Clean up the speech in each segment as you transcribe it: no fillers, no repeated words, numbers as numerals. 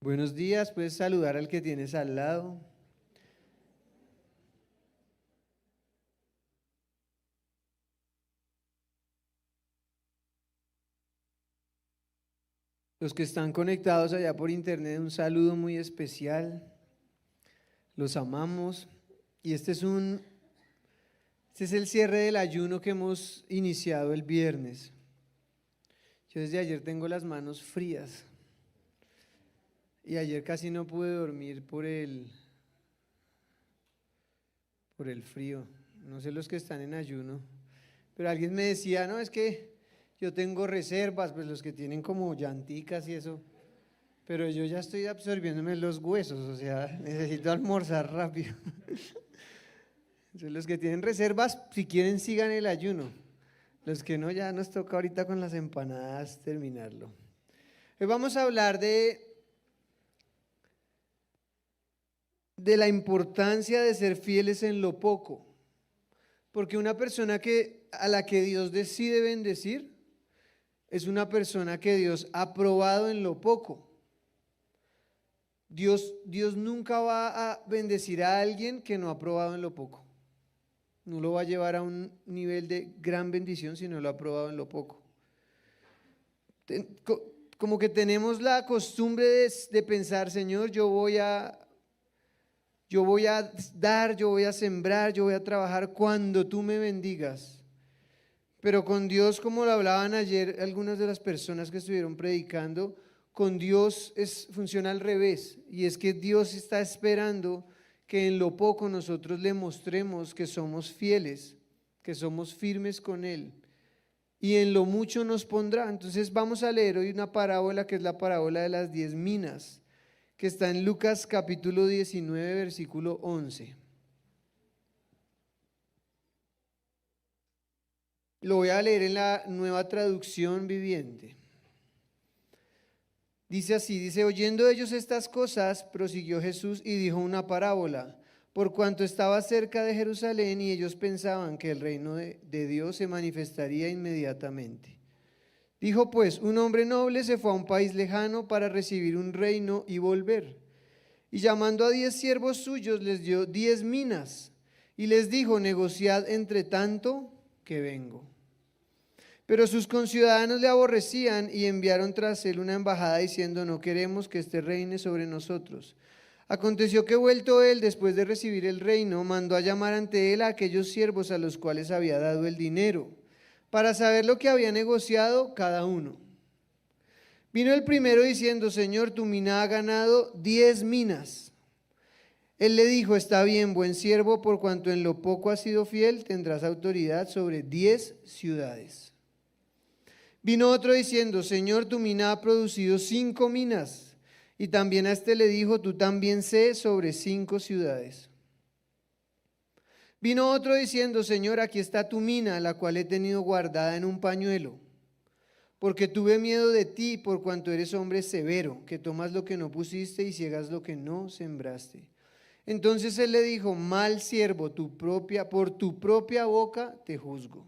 Buenos días, puedes saludar al que tienes al lado. Los que están conectados allá por internet, un saludo muy especial. Los amamos. Y este es el cierre del ayuno que hemos iniciado el viernes. Yo desde ayer tengo las manos frías. Y ayer casi no pude dormir por el frío. No sé los que están en ayuno. Pero alguien me decía, no, es que yo tengo reservas, pues los que tienen como llanticas y eso. Pero yo ya estoy absorbiéndome los huesos, o sea, necesito almorzar rápido. Entonces, los que tienen reservas, si quieren, sigan el ayuno. Los que no, ya nos toca ahorita con las empanadas terminarlo. Hoy vamos a hablar de la importancia de ser fieles en lo poco. Porque una persona a la que Dios decide bendecir es una persona que Dios ha probado en lo poco. Dios nunca va a bendecir a alguien que no ha probado en lo poco. No lo va a llevar a un nivel de gran bendición si no lo ha probado en lo poco. Como que tenemos la costumbre de pensar, Señor, yo voy a dar, yo voy a sembrar, yo voy a trabajar cuando tú me bendigas. Pero con Dios, como lo hablaban ayer algunas de las personas que estuvieron predicando, con Dios funciona al revés. Y es que Dios está esperando que en lo poco nosotros le mostremos que somos fieles, que somos firmes con Él. Y en lo mucho nos pondrá. Entonces vamos a leer hoy una parábola que es la parábola de las 10 minas, que está en Lucas capítulo 19, versículo 11. Lo voy a leer en la Nueva Traducción Viviente. Dice así, oyendo ellos estas cosas, prosiguió Jesús y dijo una parábola, por cuanto estaba cerca de Jerusalén y ellos pensaban que el reino de Dios se manifestaría inmediatamente. Dijo pues, un hombre noble se fue a un país lejano para recibir un reino y volver. Y llamando a 10 siervos suyos, les dio 10 minas y les dijo, negociad entre tanto que vengo. Pero sus conciudadanos le aborrecían y enviaron tras él una embajada diciendo, no queremos que éste reine sobre nosotros. Aconteció que vuelto él, después de recibir el reino, mandó a llamar ante él a aquellos siervos a los cuales había dado el dinero, para saber lo que había negociado cada uno. Vino el primero diciendo, Señor, tu mina ha ganado 10 minas. Él le dijo, está bien, buen siervo, por cuanto en lo poco has sido fiel, tendrás autoridad sobre 10 ciudades. Vino otro diciendo, Señor, tu mina ha producido 5 minas. Y también a este le dijo, tú también sé sobre 5 ciudades. Vino otro diciendo, Señor, aquí está tu mina, la cual he tenido guardada en un pañuelo. Porque tuve miedo de ti, por cuanto eres hombre severo, que tomas lo que no pusiste y ciegas lo que no sembraste. Entonces él le dijo, mal siervo, por tu propia boca te juzgo.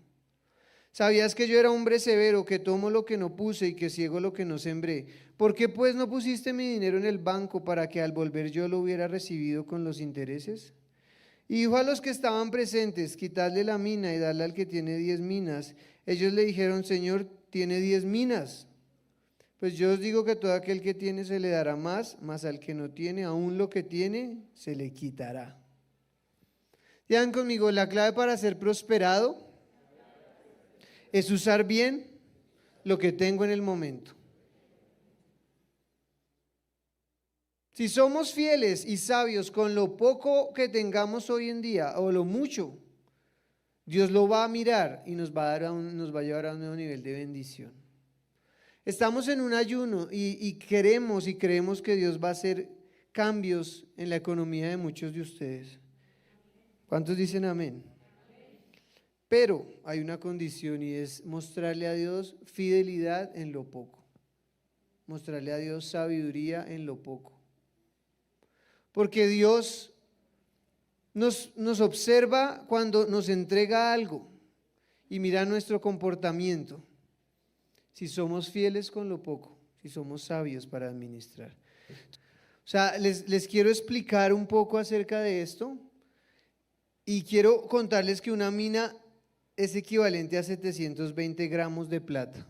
¿Sabías que yo era hombre severo, que tomo lo que no puse y que ciego lo que no sembré? ¿Por qué pues no pusiste mi dinero en el banco para que al volver yo lo hubiera recibido con los intereses? Y dijo a los que estaban presentes, quitadle la mina y darle al que tiene 10 minas. Ellos le dijeron, Señor, tiene 10 minas. Pues yo os digo que todo aquel que tiene se le dará más, mas al que no tiene, aún lo que tiene, se le quitará. Digan conmigo, la clave para ser prosperado es usar bien lo que tengo en el momento. Si somos fieles y sabios con lo poco que tengamos hoy en día o lo mucho, Dios lo va a mirar y nos va a llevar a un nuevo nivel de bendición. Estamos en un ayuno y queremos y creemos que Dios va a hacer cambios en la economía de muchos de ustedes. ¿Cuántos dicen amén? Pero hay una condición y es mostrarle a Dios fidelidad en lo poco. Mostrarle a Dios sabiduría en lo poco. Porque Dios nos observa cuando nos entrega algo y mira nuestro comportamiento. Si somos fieles con lo poco, si somos sabios para administrar. O sea, les quiero explicar un poco acerca de esto y quiero contarles que una mina es equivalente a 720 gramos de plata.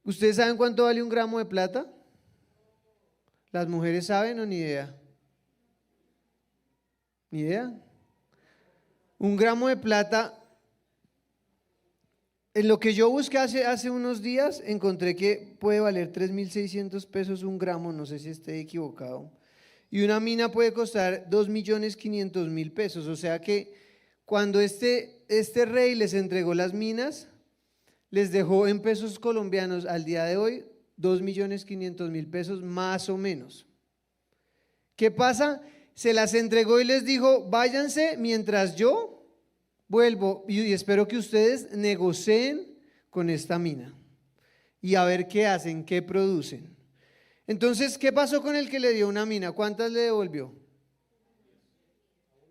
¿Ustedes saben cuánto vale un gramo de plata? ¿Las mujeres saben o ni idea? ¿Ni idea? Un gramo de plata, en lo que yo busqué hace unos días, encontré que puede valer 3.600 pesos un gramo, no sé si esté equivocado. Y una mina puede costar 2.500.000 pesos, o sea que cuando este rey les entregó las minas, les dejó en pesos colombianos al día de hoy 2.500.000 pesos más o menos. ¿Qué pasa? Se las entregó y les dijo, váyanse mientras yo vuelvo y espero que ustedes negocien con esta mina y a ver qué hacen, qué producen. Entonces, ¿qué pasó con el que le dio una mina? ¿Cuántas le devolvió?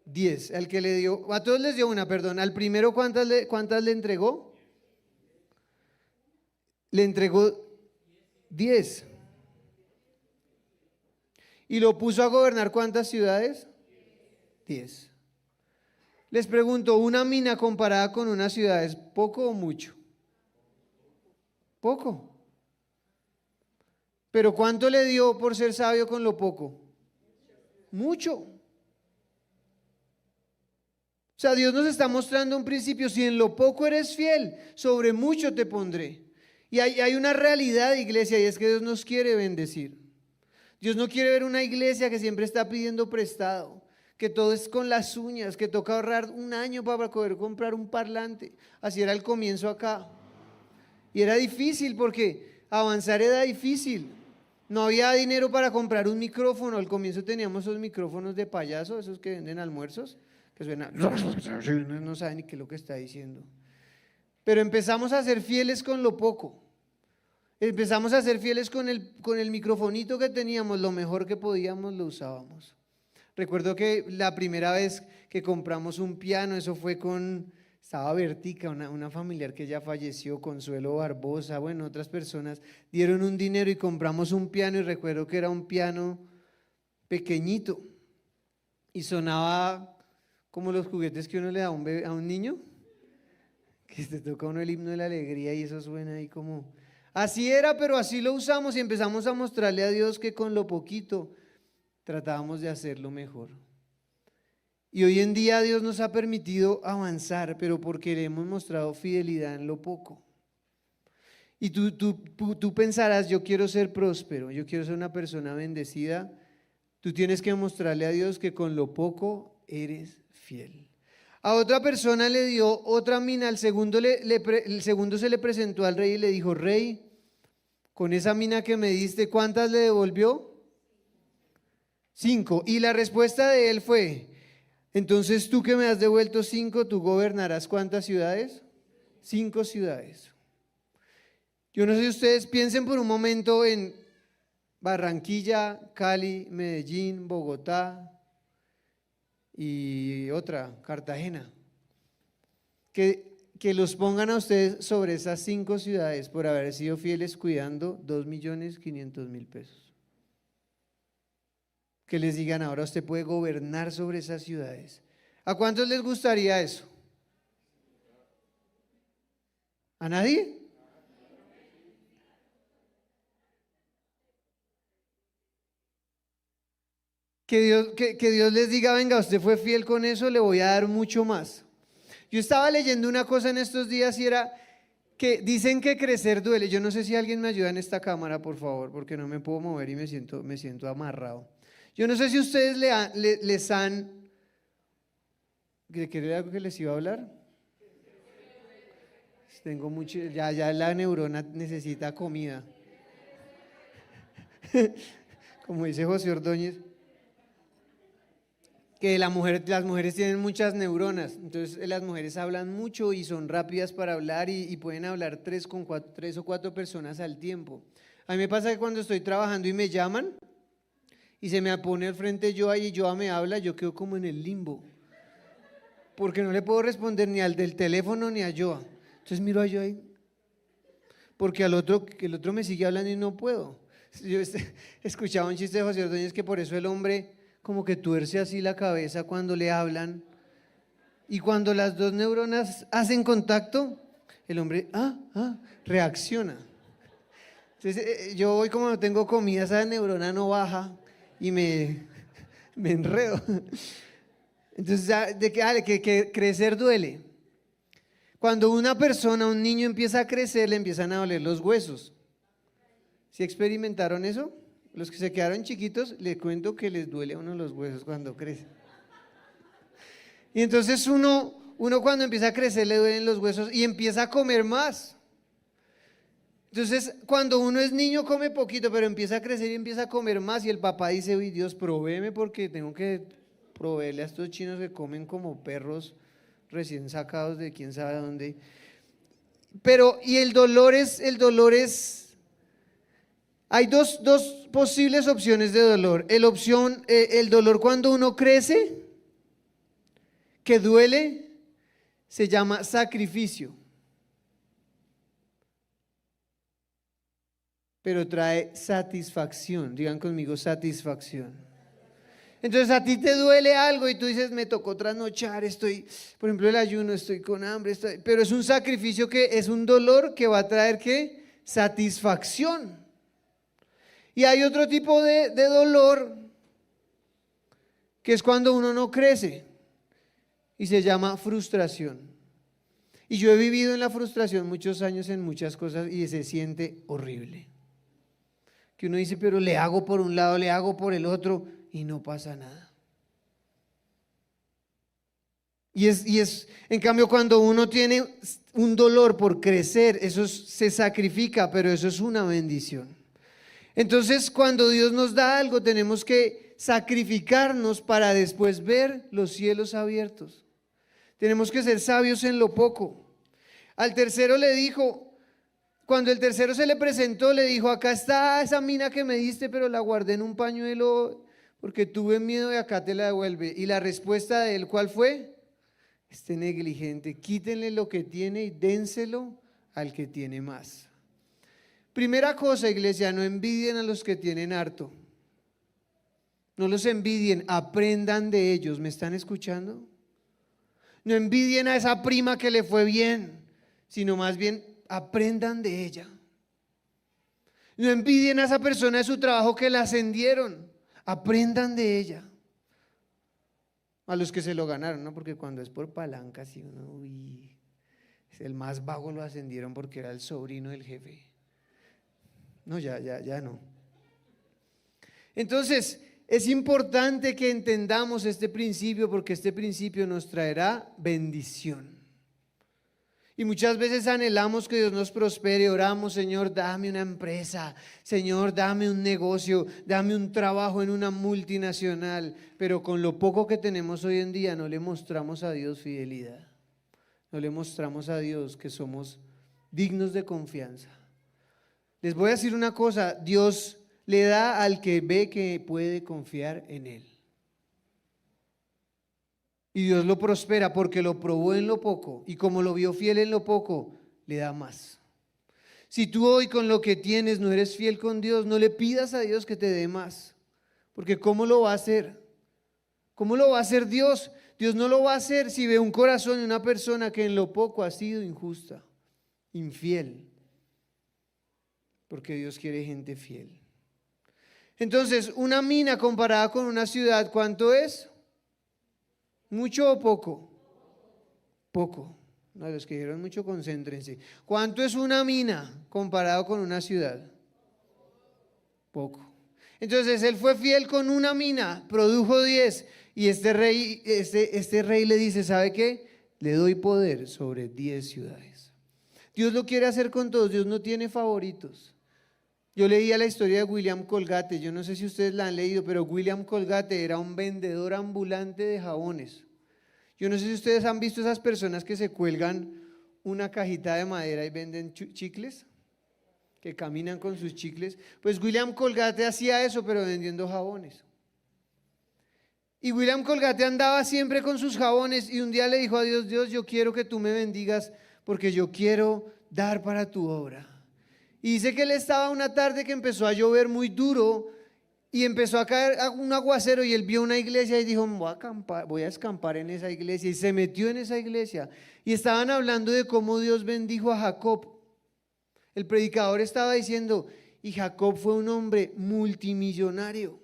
10. Al que le dio, a todos les dio una, perdón. Al primero, ¿cuántas le entregó? Le entregó 10. ¿Y lo puso a gobernar cuántas ciudades? 10. Les pregunto, ¿una mina comparada con una ciudad es poco o mucho? Poco. ¿Pero cuánto le dio por ser sabio con lo poco? Mucho. O sea, Dios nos está mostrando un principio, si en lo poco eres fiel, sobre mucho te pondré. Y hay una realidad, iglesia, y es que Dios nos quiere bendecir. Dios no quiere ver una iglesia que siempre está pidiendo prestado, que todo es con las uñas, que toca ahorrar un año para poder comprar un parlante. Así era el comienzo acá. Y era difícil porque avanzar era difícil. No había dinero para comprar un micrófono. Al comienzo teníamos esos micrófonos de payaso, esos que venden almuerzos, que suenan, no saben ni qué es lo que está diciendo. Pero empezamos a ser fieles con lo poco. Empezamos a ser fieles con el microfonito que teníamos, lo mejor que podíamos lo usábamos. Recuerdo que la primera vez que compramos un piano, eso fue estaba Bertica, una familiar que ya falleció, Consuelo Barbosa, bueno, otras personas dieron un dinero y compramos un piano y recuerdo que era un piano pequeñito y sonaba como los juguetes que uno le da a un niño, que te toca uno el himno de la alegría y eso suena ahí como… Así era, pero así lo usamos y empezamos a mostrarle a Dios que con lo poquito tratábamos de hacerlo mejor. Y hoy en día Dios nos ha permitido avanzar, pero porque le hemos mostrado fidelidad en lo poco. Y tú pensarás, yo quiero ser próspero, yo quiero ser una persona bendecida. Tú tienes que mostrarle a Dios que con lo poco eres fiel. A otra persona le dio otra mina, el segundo se le presentó al rey y le dijo, rey, con esa mina que me diste, ¿cuántas le devolvió? 5. Y la respuesta de él fue, entonces tú que me has devuelto 5, ¿tú gobernarás cuántas ciudades? 5 ciudades. Yo no sé si ustedes piensen por un momento en Barranquilla, Cali, Medellín, Bogotá y otra, Cartagena. Que los pongan a ustedes sobre esas 5 ciudades por haber sido fieles cuidando 2.500.000 pesos. Que les digan, ahora usted puede gobernar sobre esas ciudades. ¿A cuántos les gustaría eso? ¿A nadie? Que Dios les diga, venga, usted fue fiel con eso, le voy a dar mucho más. Yo estaba leyendo una cosa en estos días y era que dicen que crecer duele. Yo no sé si alguien me ayuda en esta cámara, por favor, porque no me puedo mover y me siento amarrado. Yo no sé si ustedes les han… ¿De qué era algo que les iba a hablar? Tengo mucho, ya la neurona necesita comida. Como dice José Ordóñez, que las mujeres tienen muchas neuronas, entonces las mujeres hablan mucho y son rápidas para hablar y pueden hablar 3 o 4 personas al tiempo. A mí me pasa que cuando estoy trabajando y me llaman y se me pone al frente Joa y Joa me habla, yo quedo como en el limbo, porque no le puedo responder ni al del teléfono ni a Joa. Entonces miro a Joa y… porque el otro me sigue hablando y no puedo. Yo escuchaba un chiste de José Ordóñez que por eso el hombre como que tuerce así la cabeza cuando le hablan, y cuando las dos neuronas hacen contacto, el hombre reacciona. Entonces yo hoy como no tengo comida, esa neurona no baja y me enredo. Entonces, que crecer duele. Cuando una persona, un niño empieza a crecer, le empiezan a doler los huesos. ¿Sí experimentaron eso? Los que se quedaron chiquitos, les cuento que les duele a uno los huesos cuando crece. Y entonces uno cuando empieza a crecer le duelen los huesos y empieza a comer más. Entonces, cuando uno es niño come poquito, pero empieza a crecer y empieza a comer más, y el papá dice: uy, Dios, provéeme porque tengo que proveerle a estos chinos que comen como perros recién sacados de quién sabe dónde. Pero, y el dolor es, hay dos posibles opciones de dolor. El dolor cuando uno crece, que duele, se llama sacrificio. Pero trae satisfacción. Digan conmigo, satisfacción. Entonces a ti te duele algo y tú dices: me tocó trasnochar, por ejemplo, el ayuno, estoy con hambre, pero es un sacrificio, que es un dolor que va a traer ¿qué? Satisfacción. Y hay otro tipo de dolor, que es cuando uno no crece, y se llama frustración. Y yo he vivido en la frustración muchos años en muchas cosas y se siente horrible. Que uno dice: pero le hago por un lado, le hago por el otro y no pasa nada. Y es en cambio, cuando uno tiene un dolor por crecer, eso se sacrifica, pero eso es una bendición. Entonces, cuando Dios nos da algo, tenemos que sacrificarnos para después ver los cielos abiertos. Tenemos que ser sabios en lo poco. Al tercero le dijo, cuando el tercero se le presentó, le dijo: acá está esa mina que me diste, pero la guardé en un pañuelo porque tuve miedo y acá te la devuelve. Y la respuesta de él, ¿cuál fue? Este negligente, quítenle lo que tiene y dénselo al que tiene más. Primera cosa, iglesia, no envidien a los que tienen harto. No los envidien, aprendan de ellos. ¿Me están escuchando? No envidien a esa prima que le fue bien, sino más bien aprendan de ella. No envidien a esa persona de su trabajo que la ascendieron, aprendan de ella. A los que se lo ganaron, ¿no? Porque cuando es por palanca, sí, el más vago lo ascendieron porque era el sobrino del jefe. No, ya no. Entonces, es importante que entendamos este principio, porque este principio nos traerá bendición. Y muchas veces anhelamos que Dios nos prospere, oramos: Señor, dame una empresa, Señor, dame un negocio, dame un trabajo en una multinacional, pero con lo poco que tenemos hoy en día no le mostramos a Dios fidelidad, no le mostramos a Dios que somos dignos de confianza. Les voy a decir una cosa: Dios le da al que ve que puede confiar en Él. Y Dios lo prospera porque lo probó en lo poco, y como lo vio fiel en lo poco, le da más. Si tú hoy con lo que tienes no eres fiel con Dios, no le pidas a Dios que te dé más, porque ¿cómo lo va a hacer? ¿Cómo lo va a hacer Dios? Dios no lo va a hacer si ve un corazón de una persona que en lo poco ha sido injusta, infiel, porque Dios quiere gente fiel. Entonces, una mina comparada con una ciudad, ¿cuánto es? ¿Mucho o poco? Poco. No, los que dijeron mucho, concéntrense. ¿Cuánto es una mina comparado con una ciudad? Poco. Entonces él fue fiel con una mina, produjo 10, y este rey le dice: ¿sabe qué? Le doy poder sobre 10 ciudades. Dios lo quiere hacer con todos, Dios no tiene favoritos. Yo leía la historia de William Colgate, yo no sé si ustedes la han leído, pero William Colgate era un vendedor ambulante de jabones. Yo no sé si ustedes han visto esas personas que se cuelgan una cajita de madera y venden chicles, que caminan con sus chicles. Pues William Colgate hacía eso, pero vendiendo jabones. Y William Colgate andaba siempre con sus jabones, y un día le dijo a Dios: Dios, yo quiero que tú me bendigas porque yo quiero dar para tu obra. Y dice que él estaba una tarde que empezó a llover muy duro y empezó a caer un aguacero y él vio una iglesia y dijo, voy a escampar en esa iglesia, y se metió en esa iglesia. Y estaban hablando de cómo Dios bendijo a Jacob. El predicador estaba diciendo, y Jacob fue un hombre multimillonario,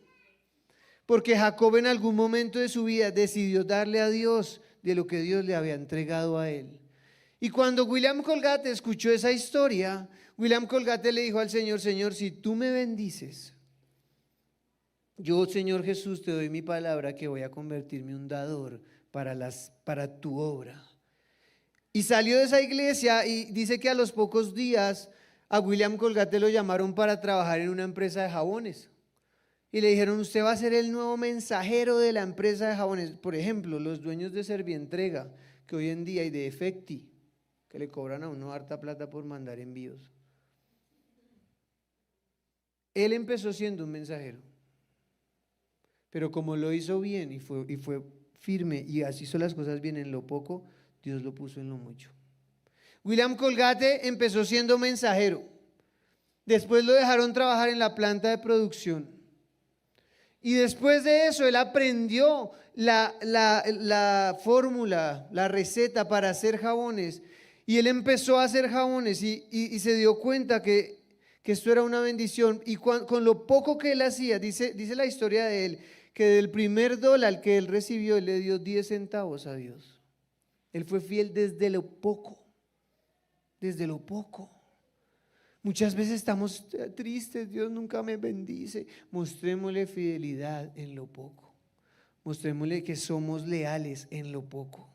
porque Jacob en algún momento de su vida decidió darle a Dios de lo que Dios le había entregado a él. Y cuando William Colgate escuchó esa historia, William Colgate le dijo al Señor, Señor, si tú me bendices, yo, Señor Jesús, te doy mi palabra que voy a convertirme en un dador para tu obra. Y salió de esa iglesia y dice que a los pocos días a William Colgate lo llamaron para trabajar en una empresa de jabones. Y le dijeron, usted va a ser el nuevo mensajero de la empresa de jabones. Por ejemplo, los dueños de Servientrega, que hoy en día, y de Efecti, que le cobran a uno harta plata por mandar envíos. Él empezó siendo un mensajero, pero como lo hizo bien y fue firme y así hizo las cosas bien en lo poco, Dios lo puso en lo mucho. William Colgate empezó siendo mensajero, después lo dejaron trabajar en la planta de producción y después de eso él aprendió la fórmula, la receta para hacer jabones, y él empezó a hacer jabones y se dio cuenta que esto era una bendición, y con lo poco que él hacía, dice la historia de él, que del primer dólar que él recibió, él le dio 10 centavos a Dios. Él fue fiel desde lo poco, desde lo poco. Muchas veces estamos tristes, Dios nunca me bendice. Mostrémosle fidelidad en lo poco, mostrémosle que somos leales en lo poco.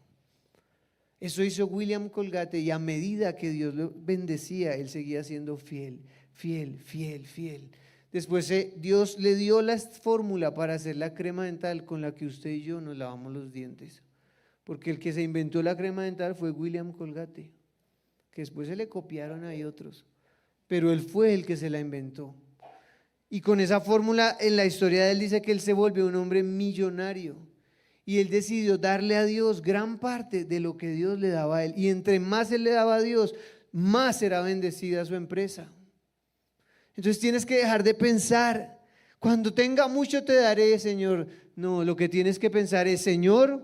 Eso hizo William Colgate, y a medida que Dios lo bendecía, él seguía siendo fiel. Después Dios le dio la fórmula para hacer la crema dental con la que usted y yo nos lavamos los dientes, porque el que se inventó la crema dental fue William Colgate, que después se le copiaron ahí otros, pero él fue el que se la inventó. Y con esa fórmula, en la historia de él dice que él se volvió un hombre millonario, y él decidió darle a Dios gran parte de lo que Dios le daba a él, y entre más él le daba a Dios, más será bendecida su empresa. Entonces tienes que dejar de pensar, cuando tenga mucho te daré, Señor. No, lo que tienes que pensar es, Señor,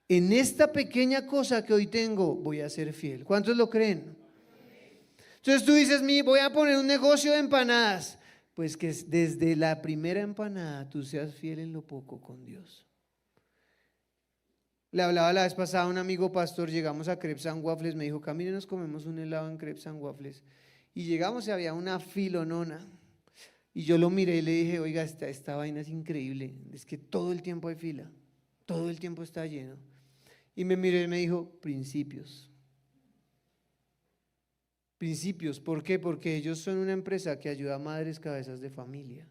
en esta pequeña cosa que hoy tengo voy a ser fiel. ¿Cuántos lo creen? Entonces tú dices, voy a poner un negocio de empanadas. Pues que desde la primera empanada tú seas fiel en lo poco con Dios. Le hablaba la vez pasada a un amigo pastor, llegamos a Crepes and Waffles, me dijo, Camille, nos comemos un helado en Crepes and Waffles. Y llegamos y había una filonona, y yo lo miré y le dije, oiga, esta vaina es increíble, es que todo el tiempo hay fila, todo el tiempo está lleno. Y me miró y me dijo, principios. Principios, ¿por qué? Porque ellos son una empresa que ayuda a madres cabezas de familia.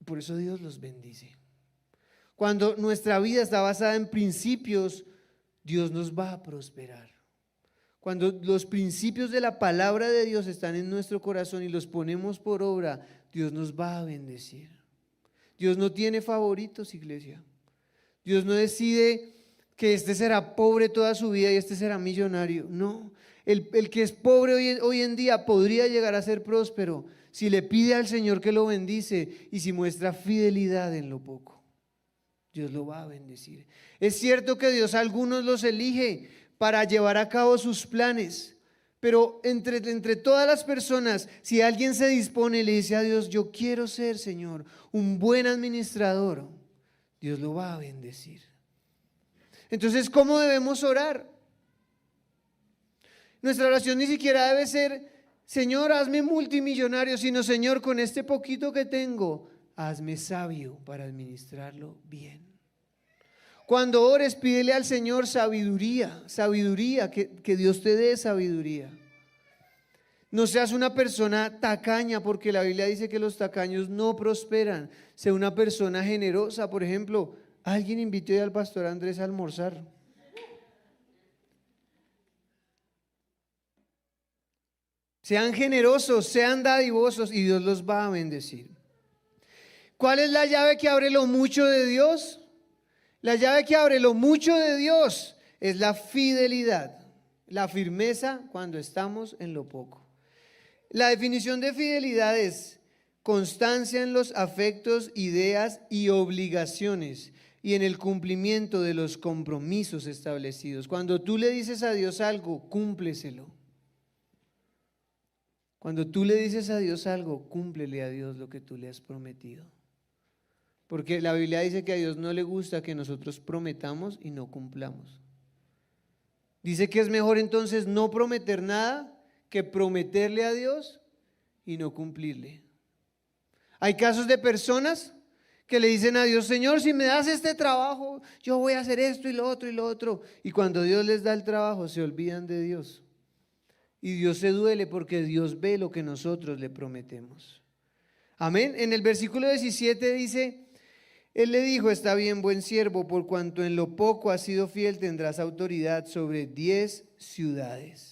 Por eso Dios los bendice. Cuando nuestra vida está basada en principios, Dios nos va a prosperar. Cuando los principios de la palabra de Dios están en nuestro corazón y los ponemos por obra, Dios nos va a bendecir. Dios no tiene favoritos, iglesia. Dios no decide que este será pobre toda su vida y este será millonario. No, el que es pobre hoy en día podría llegar a ser próspero si le pide al Señor que lo bendice y si muestra fidelidad en lo poco. Dios lo va a bendecir. Es cierto que Dios a algunos los elige para llevar a cabo sus planes, pero entre todas las personas, si alguien se dispone y le dice a Dios, yo quiero ser, Señor, un buen administrador, Dios lo va a bendecir. Entonces, ¿cómo debemos orar? Nuestra oración ni siquiera debe ser, Señor, hazme multimillonario, sino, Señor, con este poquito que tengo, hazme sabio para administrarlo bien. Cuando ores, pídele al Señor sabiduría, que Dios te dé sabiduría. No seas una persona tacaña, porque la Biblia dice que los tacaños no prosperan. Sea una persona generosa. Por ejemplo, alguien invitó al pastor Andrés a almorzar. Sean generosos, sean dadivosos y Dios los va a bendecir. ¿Cuál es la llave que abre lo mucho de Dios? La llave que abre lo mucho de Dios es la fidelidad, la firmeza cuando estamos en lo poco. La definición de fidelidad es constancia en los afectos, ideas y obligaciones y en el cumplimiento de los compromisos establecidos. Cuando tú le dices a Dios algo, cúmpleselo. Cuando tú le dices a Dios algo, cúmplele a Dios lo que tú le has prometido. Porque la Biblia dice que a Dios no le gusta que nosotros prometamos y no cumplamos. Dice que es mejor entonces no prometer nada que prometerle a Dios y no cumplirle. Hay casos de personas que le dicen a Dios: Señor, si me das este trabajo, yo voy a hacer esto y lo otro y lo otro. Y cuando Dios les da el trabajo, se olvidan de Dios. Y Dios se duele porque Dios ve lo que nosotros le prometemos. Amén. En el versículo 17 dice: Él le dijo: está bien, buen siervo, por cuanto en lo poco has sido fiel, tendrás autoridad sobre 10 ciudades.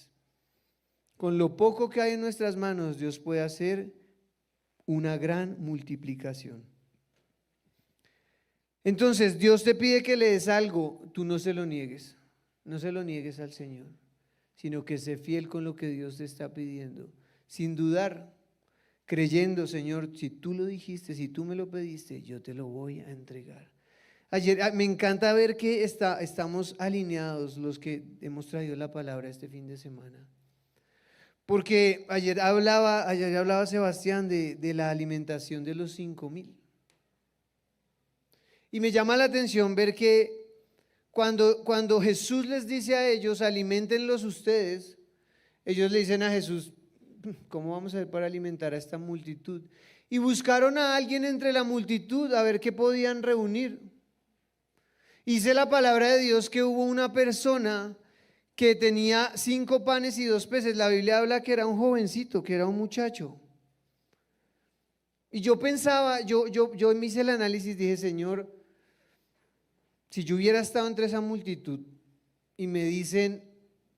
Con lo poco que hay en nuestras manos, Dios puede hacer una gran multiplicación. Entonces, Dios te pide que le des algo, tú no se lo niegues. No se lo niegues al Señor, sino que sé fiel con lo que Dios te está pidiendo, sin dudar, creyendo: Señor, si tú lo dijiste, si tú me lo pediste, yo te lo voy a entregar. Ayer me encanta ver que estamos alineados los que hemos traído la palabra este fin de semana. Porque ayer hablaba Sebastián de la alimentación de los 5,000. Y me llama la atención ver que cuando Jesús les dice a ellos: aliméntenlos ustedes, ellos le dicen a Jesús: ¿cómo vamos a hacer para alimentar a esta multitud? Y buscaron a alguien entre la multitud a ver qué podían reunir. Dice la palabra de Dios que hubo una persona que tenía 5 panes y 2 peces. La Biblia habla que era un jovencito, que era un muchacho. Y yo pensaba, yo me hice el análisis, dije: Señor, si yo hubiera estado entre esa multitud y me dicen: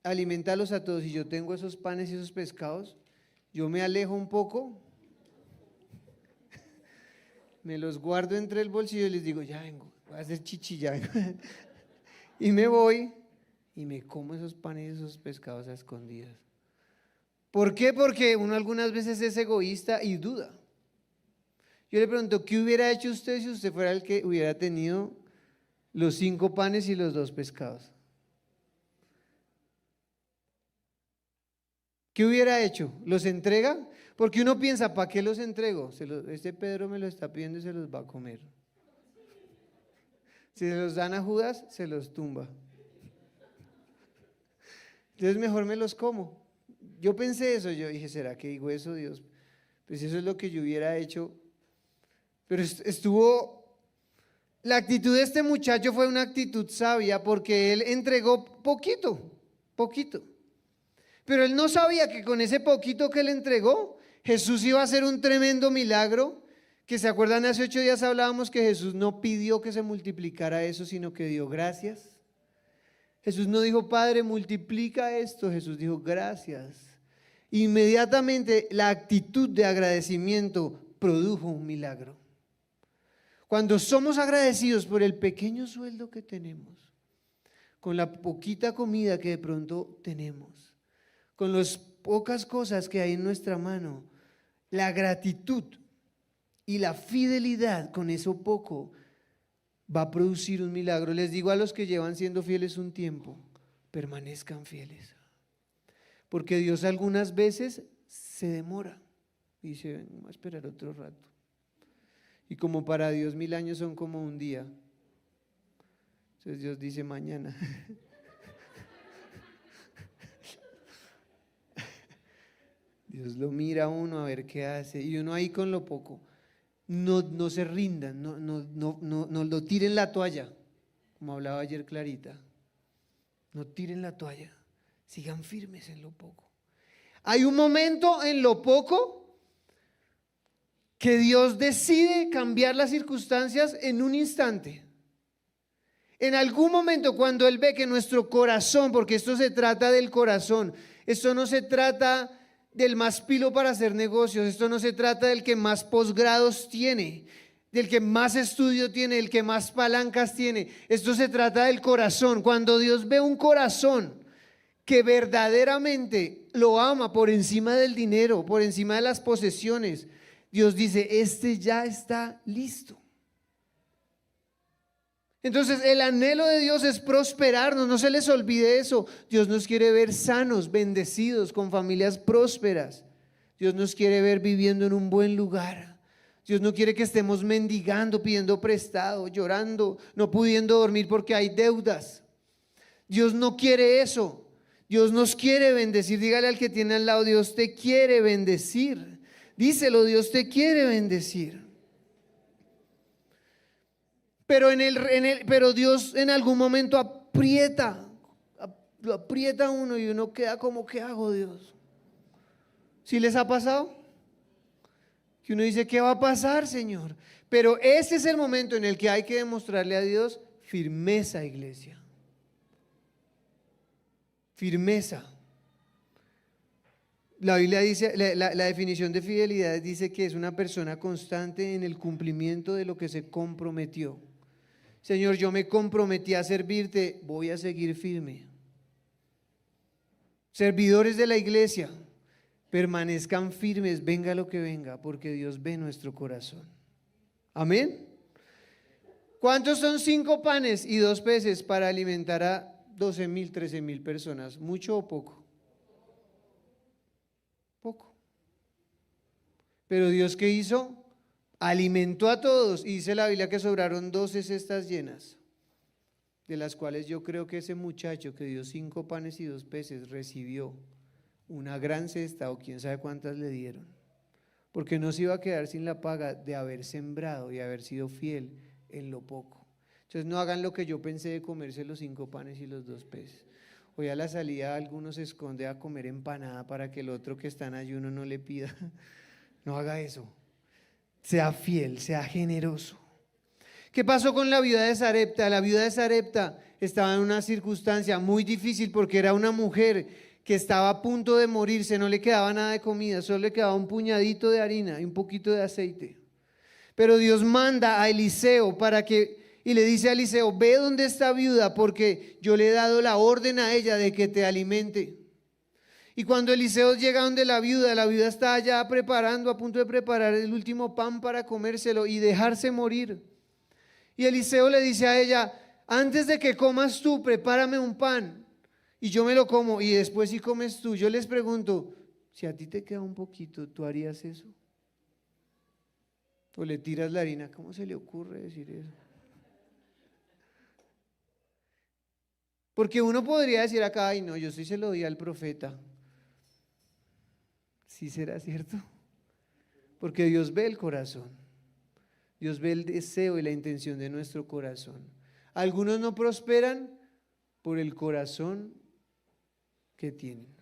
alimentalos a todos, y yo tengo esos panes y esos pescados, yo me alejo un poco, me los guardo entre el bolsillo y les digo: ya vengo, voy a hacer chichi, ya vengo. Y me voy y me como esos panes y esos pescados a escondidas. ¿Por qué? Porque uno algunas veces es egoísta y duda. Yo le pregunto: ¿qué hubiera hecho usted si usted fuera el que hubiera tenido los 5 panes y los 2 pescados? ¿Qué hubiera hecho? ¿Los entrega? Porque uno piensa: ¿para qué los entrego? Este Pedro me lo está pidiendo y se los va a comer. Si se los dan a Judas, se los tumba. Entonces mejor me los como. Yo pensé eso, yo dije: ¿será que digo eso, Dios? Pues eso es lo que yo hubiera hecho. Pero la actitud de este muchacho fue una actitud sabia, porque él entregó poquito. Pero él no sabía que con ese poquito que él entregó, Jesús iba a hacer un tremendo milagro. Que se acuerdan, hace 8 días hablábamos que Jesús no pidió que se multiplicara eso, sino que dio gracias. Jesús no dijo: Padre, multiplica esto. Jesús dijo: gracias. Inmediatamente la actitud de agradecimiento produjo un milagro. Cuando somos agradecidos por el pequeño sueldo que tenemos, con la poquita comida que de pronto tenemos, con las pocas cosas que hay en nuestra mano, la gratitud y la fidelidad con eso poco va a producir un milagro. Les digo a los que llevan siendo fieles un tiempo: permanezcan fieles, porque Dios algunas veces se demora y dice: vamos a esperar otro rato. Y como para Dios 1000 años son como un día, entonces Dios dice: mañana. Dios lo mira a uno a ver qué hace, y uno ahí con lo poco. No se rindan, no lo tiren la toalla, como hablaba ayer Clarita. No tiren la toalla, sigan firmes en lo poco. Hay un momento en lo poco que Dios decide cambiar las circunstancias en un instante. En algún momento, cuando Él ve que nuestro corazón, porque esto se trata del corazón, esto no se trata del más pilo para hacer negocios, esto no se trata del que más posgrados tiene, del que más estudio tiene, del que más palancas tiene. Esto se trata del corazón. Cuando Dios ve un corazón que verdaderamente lo ama por encima del dinero, por encima de las posesiones, Dios dice, este ya está listo. Entonces el anhelo de Dios es prosperarnos, no se les olvide eso. Dios nos quiere ver sanos, bendecidos, con familias prósperas. Dios nos quiere ver viviendo en un buen lugar. Dios no quiere que estemos mendigando, pidiendo prestado, llorando, no pudiendo dormir porque hay deudas. Dios no quiere eso. Dios nos quiere bendecir. Dígale al que tiene al lado, Dios te quiere bendecir. Díselo, Dios te quiere bendecir. Pero Dios en algún momento lo aprieta a uno y uno queda como, ¿qué hago, Dios? ¿Sí les ha pasado? Que uno dice, ¿qué va a pasar, Señor? Pero ese es el momento en el que hay que demostrarle a Dios firmeza, iglesia. Firmeza. La Biblia dice, la definición de fidelidad dice que es una persona constante en el cumplimiento de lo que se comprometió. Señor, yo me comprometí a servirte, voy a seguir firme. Servidores de la iglesia, permanezcan firmes, venga lo que venga, porque Dios ve nuestro corazón. Amén. ¿Cuántos son 5 panes y 2 peces para alimentar a 12,000, 13,000 personas? ¿Mucho o poco? Poco. Pero Dios, ¿qué hizo? Alimentó a todos, y dice la Biblia que sobraron 12 cestas llenas, de las cuales yo creo que ese muchacho que dio 5 panes y 2 peces recibió una gran cesta, o quién sabe cuántas le dieron, porque no se iba a quedar sin la paga de haber sembrado y haber sido fiel en lo poco. Entonces no hagan lo que yo pensé de comerse los 5 panes y los 2 peces. Hoy a la salida algunos se esconde a comer empanada para que el otro que está en ayuno no le pida. No haga eso. Sea fiel, sea generoso. ¿Qué pasó con la viuda de Sarepta? La viuda de Sarepta estaba en una circunstancia muy difícil porque era una mujer que estaba a punto de morirse, no le quedaba nada de comida, solo le quedaba un puñadito de harina y un poquito de aceite. Pero Dios manda a Eliseo y le dice a Eliseo, ve donde está viuda porque yo le he dado la orden a ella de que te alimente. Y cuando Eliseo llega donde la viuda está ya a punto de preparar el último pan para comérselo y dejarse morir. Y Eliseo le dice a ella, antes de que comas tú, prepárame un pan y yo me lo como y después si comes tú. Yo les pregunto, si a ti te queda un poquito, ¿tú harías eso? ¿O le tiras la harina? ¿Cómo se le ocurre decir eso? Porque uno podría decir acá, ay no, yo sí se lo di al profeta. ¿Sí será cierto? Porque Dios ve el corazón. Dios ve el deseo y la intención de nuestro corazón. Algunos no prosperan por el corazón que tienen.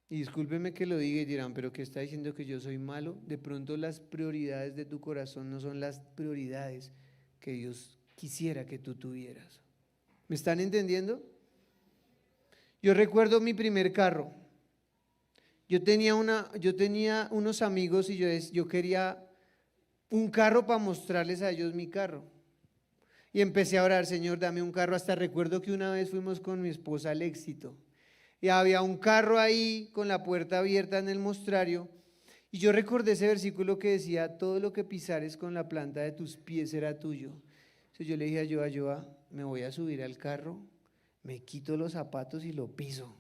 Y discúlpeme que lo diga y dirán, pero ¿qué está diciendo que yo soy malo? De pronto las prioridades de tu corazón no son las prioridades que Dios quisiera que tú tuvieras. ¿Me están entendiendo? Yo recuerdo mi primer carro. Yo tenía unos amigos y yo quería un carro para mostrarles a ellos mi carro. Y empecé a orar, Señor, dame un carro. Hasta recuerdo que una vez fuimos con mi esposa al Éxito. Y había un carro ahí con la puerta abierta en el mostrario. Y yo recordé ese versículo que decía, todo lo que pisares con la planta de tus pies será tuyo. Entonces yo le dije a Joa, me voy a subir al carro, me quito los zapatos y lo piso.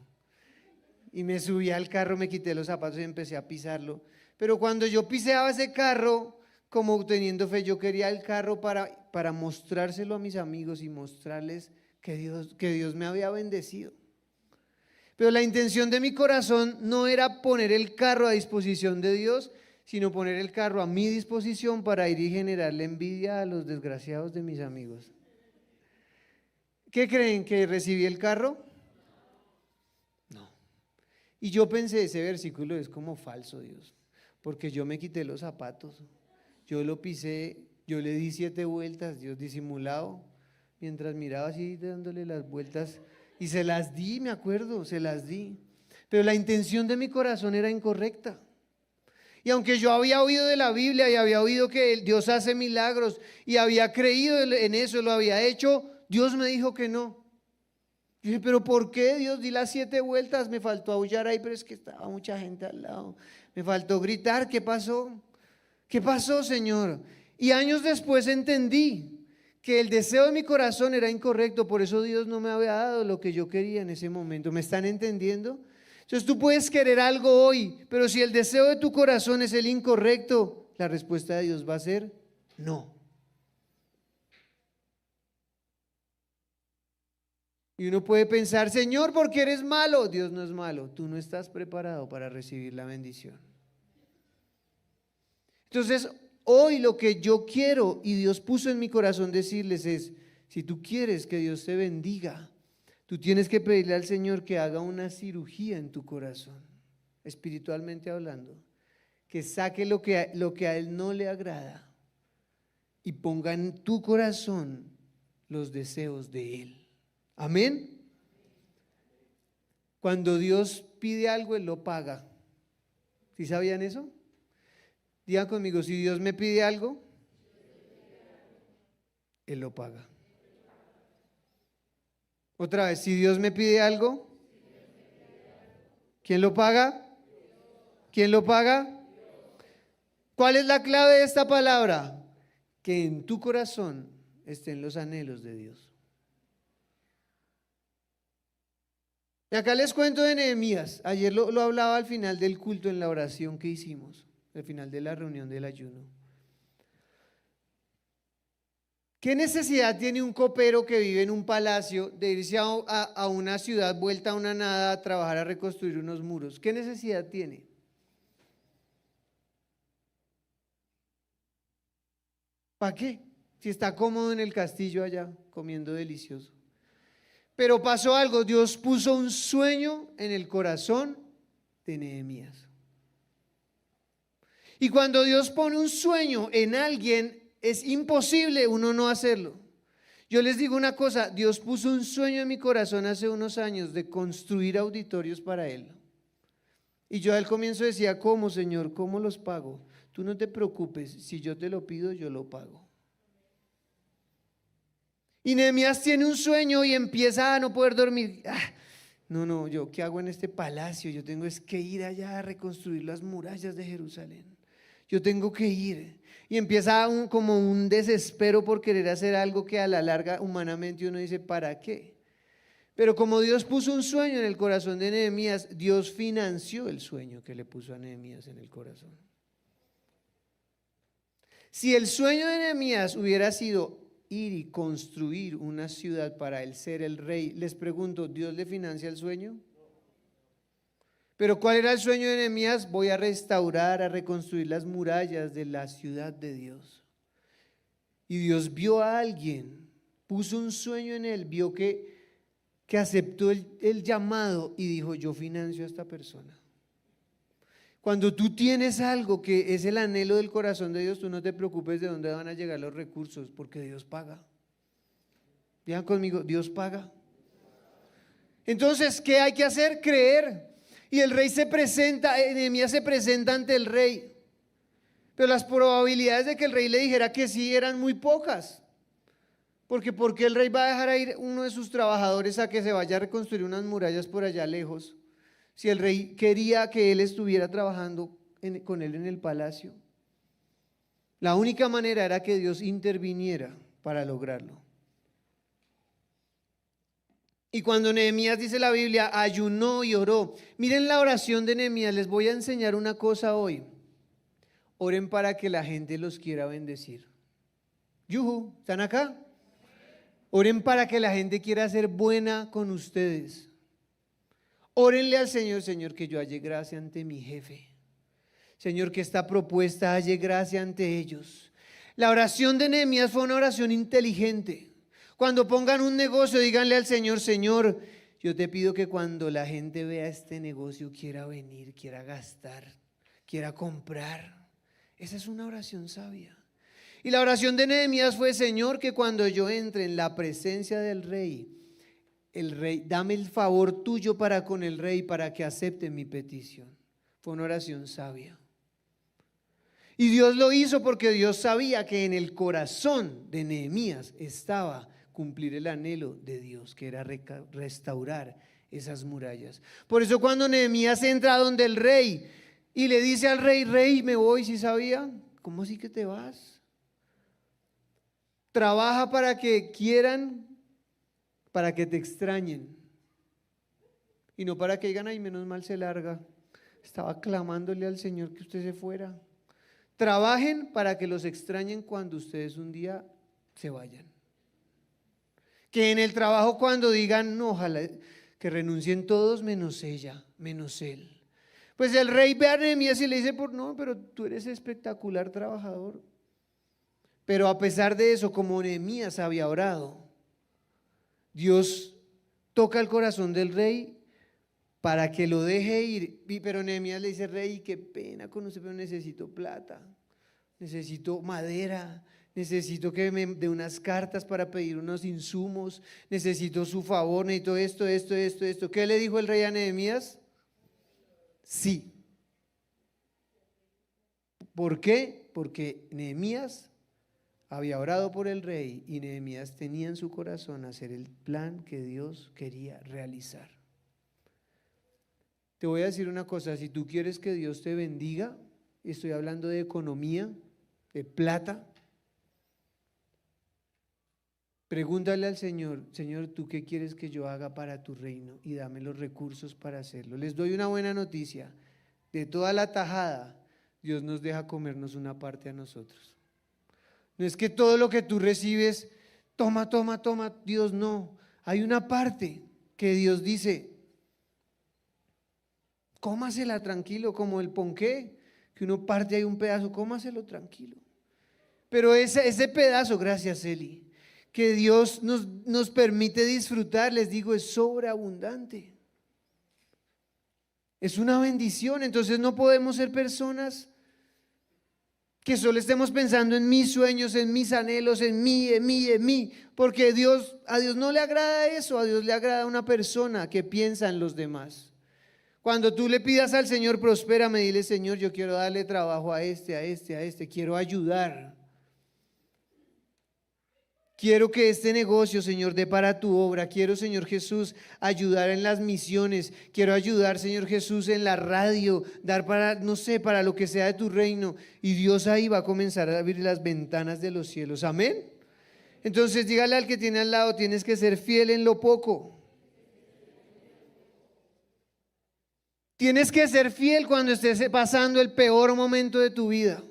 Y me subí al carro, me quité los zapatos y empecé a pisarlo. Pero cuando yo piseaba ese carro, como teniendo fe, yo quería el carro para mostrárselo a mis amigos y mostrarles que Dios me había bendecido. Pero la intención de mi corazón no era poner el carro a disposición de Dios, sino poner el carro a mi disposición para ir y generarle envidia a los desgraciados de mis amigos. ¿Qué creen? ¿Que recibí el carro? No. Y yo pensé, ese versículo es como falso, Dios, porque yo me quité los zapatos, yo lo pisé, yo le di 7 vueltas, Dios disimulado, mientras miraba así dándole las vueltas y se las di, me acuerdo, se las di. Pero la intención de mi corazón era incorrecta. Y aunque yo había oído de la Biblia y había oído que Dios hace milagros y había creído en eso, lo había hecho, Dios me dijo que no. Yo dije, pero ¿por qué, Dios? Di las 7 vueltas, me faltó aullar ahí, pero es que estaba mucha gente al lado. Me faltó gritar, ¿qué pasó? ¿Qué pasó, Señor? Y años después entendí que el deseo de mi corazón era incorrecto, por eso Dios no me había dado lo que yo quería en ese momento. ¿Me están entendiendo? Entonces tú puedes querer algo hoy, pero si el deseo de tu corazón es el incorrecto, la respuesta de Dios va a ser no. Y uno puede pensar, Señor, ¿por qué eres malo? Dios no es malo, tú no estás preparado para recibir la bendición. Entonces, hoy lo que yo quiero y Dios puso en mi corazón decirles es, si tú quieres que Dios te bendiga, tú tienes que pedirle al Señor que haga una cirugía en tu corazón, espiritualmente hablando, que saque lo que a Él no le agrada y ponga en tu corazón los deseos de Él. Amén. Cuando Dios pide algo, Él lo paga. ¿Sí sabían eso? Digan conmigo, si Dios me pide algo, Él lo paga. Otra vez, si Dios me pide algo, ¿quién lo paga? ¿Quién lo paga? ¿Cuál es la clave de esta palabra? Que en tu corazón estén los anhelos de Dios. Y acá les cuento de Nehemías. Ayer lo hablaba al final del culto en la oración que hicimos, al final de la reunión del ayuno. ¿Qué necesidad tiene un copero que vive en un palacio de irse a una ciudad vuelta a una nada a trabajar a reconstruir unos muros? ¿Qué necesidad tiene? ¿Para qué? Si está cómodo en el castillo allá, comiendo delicioso. Pero pasó algo, Dios puso un sueño en el corazón de Nehemías. Y cuando Dios pone un sueño en alguien, es imposible uno no hacerlo. Yo les digo una cosa, Dios puso un sueño en mi corazón hace unos años de construir auditorios para Él. Y yo al comienzo decía, ¿cómo, Señor? ¿Cómo los pago? Tú no te preocupes, si yo te lo pido, yo lo pago. Y Nehemías tiene un sueño y empieza a no poder dormir. No, yo ¿qué hago en este palacio? Yo tengo es que ir allá a reconstruir las murallas de Jerusalén. Yo tengo que ir. Y empieza como un desespero por querer hacer algo que a la larga humanamente uno dice, ¿para qué? Pero como Dios puso un sueño en el corazón de Nehemías, Dios financió el sueño que le puso a Nehemías en el corazón. Si el sueño de Nehemías hubiera sido ir y construir una ciudad para él ser el rey, les pregunto, ¿Dios le financia el sueño? Pero ¿cuál era el sueño de Nehemías? Voy a restaurar, a reconstruir las murallas de la ciudad de Dios. Y Dios vio a alguien, puso un sueño en él, vio que aceptó el llamado y dijo, yo financio a esta persona. Cuando tú tienes algo que es el anhelo del corazón de Dios, tú no te preocupes de dónde van a llegar los recursos, porque Dios paga. Digan conmigo, Dios paga. Entonces, ¿qué hay que hacer? Creer. Y el rey se presenta, Nehemías se presenta ante el rey. Pero las probabilidades de que el rey le dijera que sí eran muy pocas. Porque ¿por qué el rey va a dejar a ir uno de sus trabajadores a que se vaya a reconstruir unas murallas por allá lejos? Si el rey quería que él estuviera trabajando con él en el palacio. La única manera era que Dios interviniera para lograrlo. Y cuando Nehemías, dice la Biblia, ayunó y oró. Miren la oración de Nehemías, les voy a enseñar una cosa hoy. Oren para que la gente los quiera bendecir. Yuhu, ¿están acá? Oren para que la gente quiera ser buena con ustedes. Órenle al Señor, Señor, que yo halle gracia ante mi jefe. Señor, que esta propuesta halle gracia ante ellos. La oración de Nehemías fue una oración inteligente. Cuando pongan un negocio, díganle al Señor, Señor, yo te pido que cuando la gente vea este negocio quiera venir, quiera gastar, quiera comprar. Esa es una oración sabia. Y la oración de Nehemías fue, Señor, que cuando yo entre en la presencia del rey, dame el favor tuyo para con el rey, para que acepte mi petición. Fue una oración sabia. Y Dios lo hizo porque Dios sabía que en el corazón de Nehemías estaba cumplir el anhelo de Dios, que era restaurar esas murallas. Por eso cuando Nehemías entra donde el rey y le dice al rey, rey, me voy, ¿sí sabía? ¿Cómo así que te vas? Trabaja para que quieran, para que te extrañen. Y no para que digan, ay, menos mal se larga. Estaba clamándole al Señor que usted se fuera. Trabajen para que los extrañen cuando ustedes un día se vayan. Que en el trabajo cuando digan, no, ojalá que renuncien todos menos ella, menos él. Pues el rey ve a Nehemías y le dice, no, pero tú eres espectacular trabajador. Pero a pesar de eso, como Nehemías había orado, Dios toca el corazón del rey para que lo deje ir. Pero Nehemías le dice, rey, qué pena con usted, pero necesito plata, necesito madera, necesito que me dé unas cartas para pedir unos insumos, necesito su favor, necesito esto. ¿Qué le dijo el rey a Nehemías? Sí. ¿Por qué? Porque Nehemías había orado por el rey y Nehemías tenía en su corazón hacer el plan que Dios quería realizar. Te voy a decir una cosa, si tú quieres que Dios te bendiga, estoy hablando de economía, de plata, pregúntale al Señor, Señor, ¿tú qué quieres que yo haga para tu reino? Y dame los recursos para hacerlo. Les doy una buena noticia, de toda la tajada, Dios nos deja comernos una parte a nosotros. No es que todo lo que tú recibes, toma, Dios no. Hay una parte que Dios dice, cómasela tranquilo, como el ponqué, que uno parte ahí un pedazo, cómaselo tranquilo. Pero ese pedazo, gracias Eli, que Dios nos permite disfrutar, les digo, es sobreabundante. Es una bendición, entonces no podemos ser personas que solo estemos pensando en mis sueños, en mis anhelos, en mí, porque a Dios no le agrada eso, a Dios le agrada una persona que piensa en los demás. Cuando tú le pidas al Señor, prospérame, dile, Señor, yo quiero darle trabajo a este, quiero ayudar. Quiero que este negocio, Señor, dé para tu obra. Quiero, Señor Jesús, ayudar en las misiones. Quiero ayudar, Señor Jesús, en la radio, dar para, no sé, para lo que sea de tu reino. Y Dios ahí va a comenzar a abrir las ventanas de los cielos. Amén. Entonces dígale al que tiene al lado, tienes que ser fiel en lo poco. Tienes que ser fiel cuando estés pasando el peor momento de tu vida.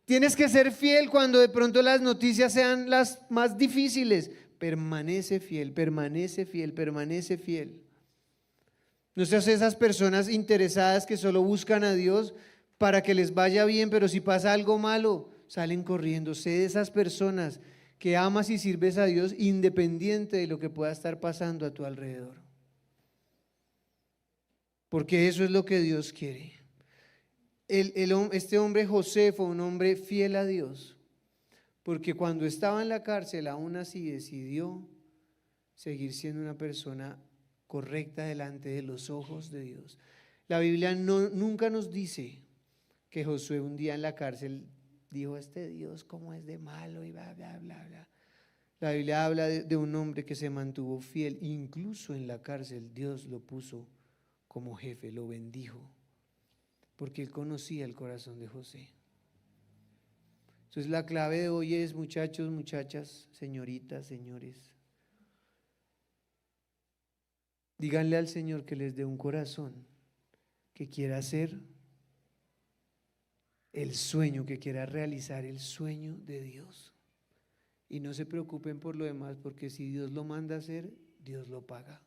Tienes que ser fiel cuando de pronto las noticias sean las más difíciles. Permanece fiel, permanece fiel, permanece fiel. No seas esas personas interesadas que solo buscan a Dios para que les vaya bien, pero si pasa algo malo, salen corriendo. Sé de esas personas que amas y sirves a Dios independiente de lo que pueda estar pasando a tu alrededor. Porque eso es lo que Dios quiere. Este hombre José fue un hombre fiel a Dios, porque cuando estaba en la cárcel aún así decidió seguir siendo una persona correcta delante de los ojos de Dios. La Biblia nunca nos dice que Josué un día en la cárcel dijo, este Dios cómo es de malo y bla, bla, bla, bla. La Biblia habla de un hombre que se mantuvo fiel, incluso en la cárcel Dios lo puso como jefe, lo bendijo, porque él conocía el corazón de José. Entonces la clave de hoy es, muchachos, muchachas, señoritas, señores, díganle al Señor que les dé un corazón que quiera hacer el sueño, que quiera realizar el sueño de Dios. Y no se preocupen por lo demás, porque si Dios lo manda a hacer, Dios lo paga.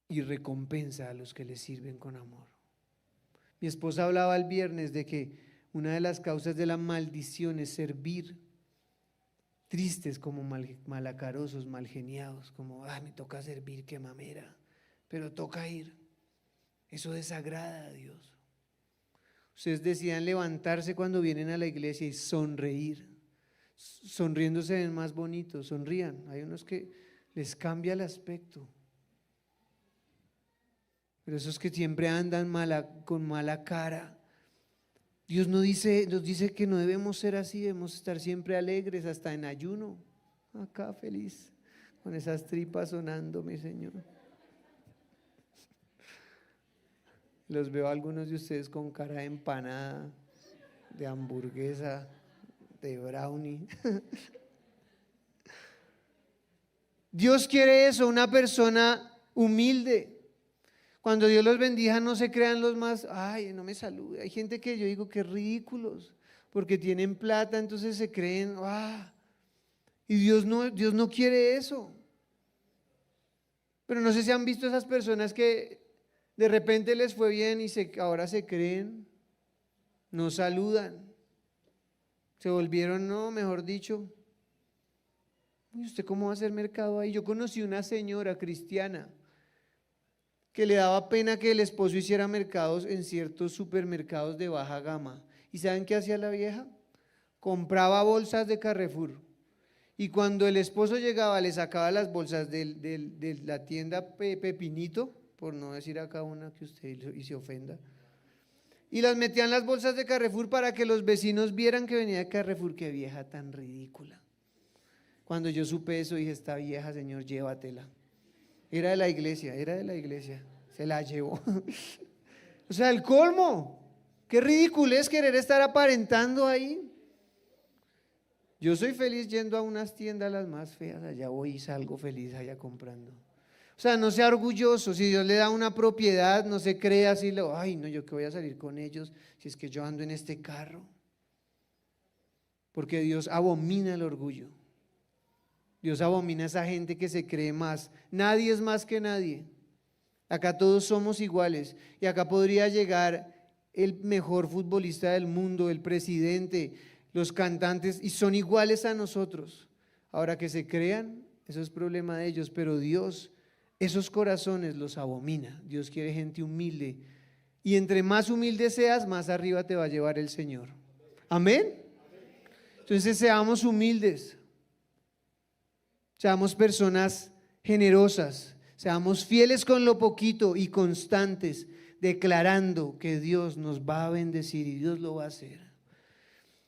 Y recompensa a los que le sirven con amor. Mi esposa hablaba el viernes de que una de las causas de la maldición es servir tristes, como malacarosos, malgeniados, como me toca servir, qué mamera, pero toca ir. Eso desagrada a Dios. Ustedes decían levantarse cuando vienen a la iglesia y sonreír. Sonriendo se ven más bonitos, sonrían. Hay unos que les cambia el aspecto. Pero esos que siempre andan con mala cara, Dios nos dice que no debemos ser así, debemos estar siempre alegres, hasta en ayuno, acá feliz, con esas tripas sonando, mi Señor. Los veo a algunos de ustedes con cara de empanada, de hamburguesa, de brownie. Dios quiere eso, una persona humilde. Cuando Dios los bendiga, no se crean los más, ay, no me salude. Hay gente que yo digo que ridículos, porque tienen plata, entonces se creen, y Dios no quiere eso. Pero no sé si han visto esas personas que de repente les fue bien y ahora se creen, no saludan, se volvieron, no, mejor dicho. ¿Y usted cómo va a hacer mercado ahí? Yo conocí una señora cristiana que le daba pena que el esposo hiciera mercados en ciertos supermercados de baja gama. ¿Y saben qué hacía la vieja? Compraba bolsas de Carrefour. Y cuando el esposo llegaba, le sacaba las bolsas de la tienda Pepinito, por no decir acá una que usted y se ofenda, y las metía en las bolsas de Carrefour para que los vecinos vieran que venía de Carrefour. Qué vieja tan ridícula. Cuando yo supe eso, dije, esta vieja, Señor, llévatela. Era de la iglesia, se la llevó. O sea, el colmo. Qué ridículo es querer estar aparentando ahí. Yo soy feliz yendo a unas tiendas las más feas, allá voy y salgo feliz allá comprando. O sea, no sea orgulloso, si Dios le da una propiedad, no se crea así, ay no, yo que voy a salir con ellos si es que yo ando en este carro. Porque Dios abomina el orgullo. Dios abomina a esa gente que se cree más. Nadie es más que nadie. Acá todos somos iguales. Y acá podría llegar el mejor futbolista del mundo, el presidente, los cantantes, y son iguales a nosotros. Ahora que se crean, eso es problema de ellos, pero Dios esos corazones los abomina. Dios quiere gente humilde. Y entre más humilde seas, más arriba te va a llevar el Señor. Amén. Entonces seamos humildes. Seamos personas generosas, seamos fieles con lo poquito y constantes, declarando que Dios nos va a bendecir y Dios lo va a hacer.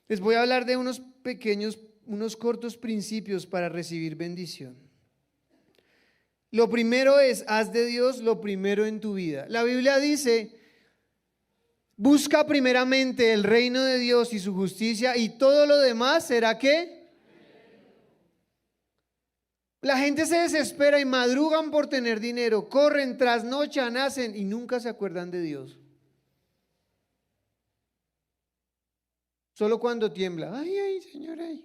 Les voy a hablar de unos cortos principios para recibir bendición. Lo primero es, haz de Dios lo primero en tu vida. La Biblia dice, busca primeramente el reino de Dios y su justicia y todo lo demás será ¿qué? La gente se desespera y madrugan por tener dinero, corren, trasnochan, hacen y nunca se acuerdan de Dios. Solo cuando tiembla, ay, Señor, ay.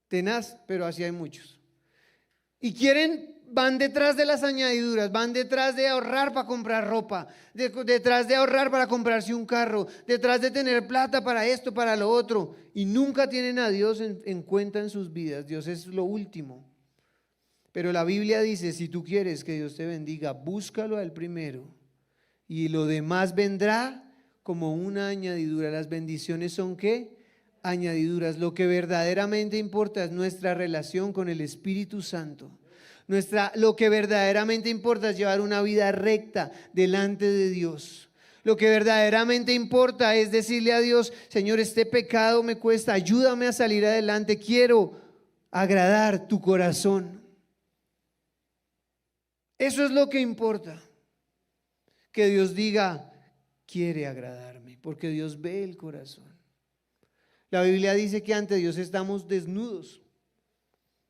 Tenaz, pero así hay muchos. Y van detrás de las añadiduras, van detrás de ahorrar para comprar ropa, detrás de ahorrar para comprarse un carro, detrás de tener plata para esto, para lo otro, y nunca tienen a Dios en cuenta en sus vidas. Dios es lo último. Pero la Biblia dice, si tú quieres que Dios te bendiga, búscalo a Él primero, y lo demás vendrá como una añadidura. Las bendiciones son ¿qué? Añadiduras. Lo que verdaderamente importa es nuestra relación con el Espíritu Santo. Lo que verdaderamente importa es llevar una vida recta delante de Dios. Lo que verdaderamente importa es decirle a Dios, Señor, este pecado me cuesta, ayúdame a salir adelante, quiero agradar tu corazón. Eso es lo que importa. Que Dios diga, quiere agradarme, porque Dios ve el corazón. La Biblia dice que ante Dios estamos desnudos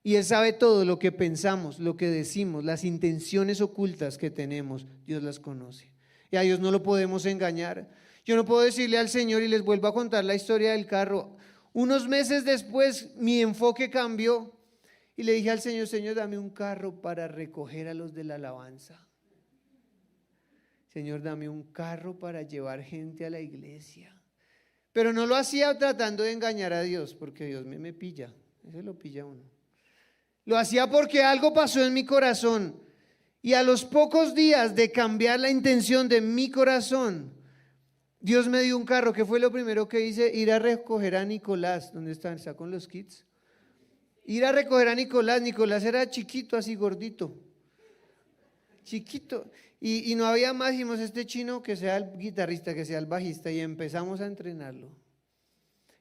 y Él sabe todo lo que pensamos, lo que decimos, las intenciones ocultas que tenemos, Dios las conoce. Y a Dios no lo podemos engañar. Yo no puedo decirle al Señor, y les vuelvo a contar la historia del carro. Unos meses después mi enfoque cambió y le dije al Señor, Señor, dame un carro para recoger a los de la alabanza. Señor, dame un carro para llevar gente a la iglesia. Pero no lo hacía tratando de engañar a Dios, porque Dios me pilla, ese lo pilla uno. Lo hacía porque algo pasó en mi corazón y a los pocos días de cambiar la intención de mi corazón, Dios me dio un carro. ¿Qué fue lo primero que hice? Ir a recoger a Nicolás. ¿Dónde está? ¿Está con los kids? Ir a recoger a Nicolás. Nicolás era chiquito, así gordito, chiquito. Y no había más, dijimos, este chino que sea el guitarrista, que sea el bajista, y empezamos a entrenarlo.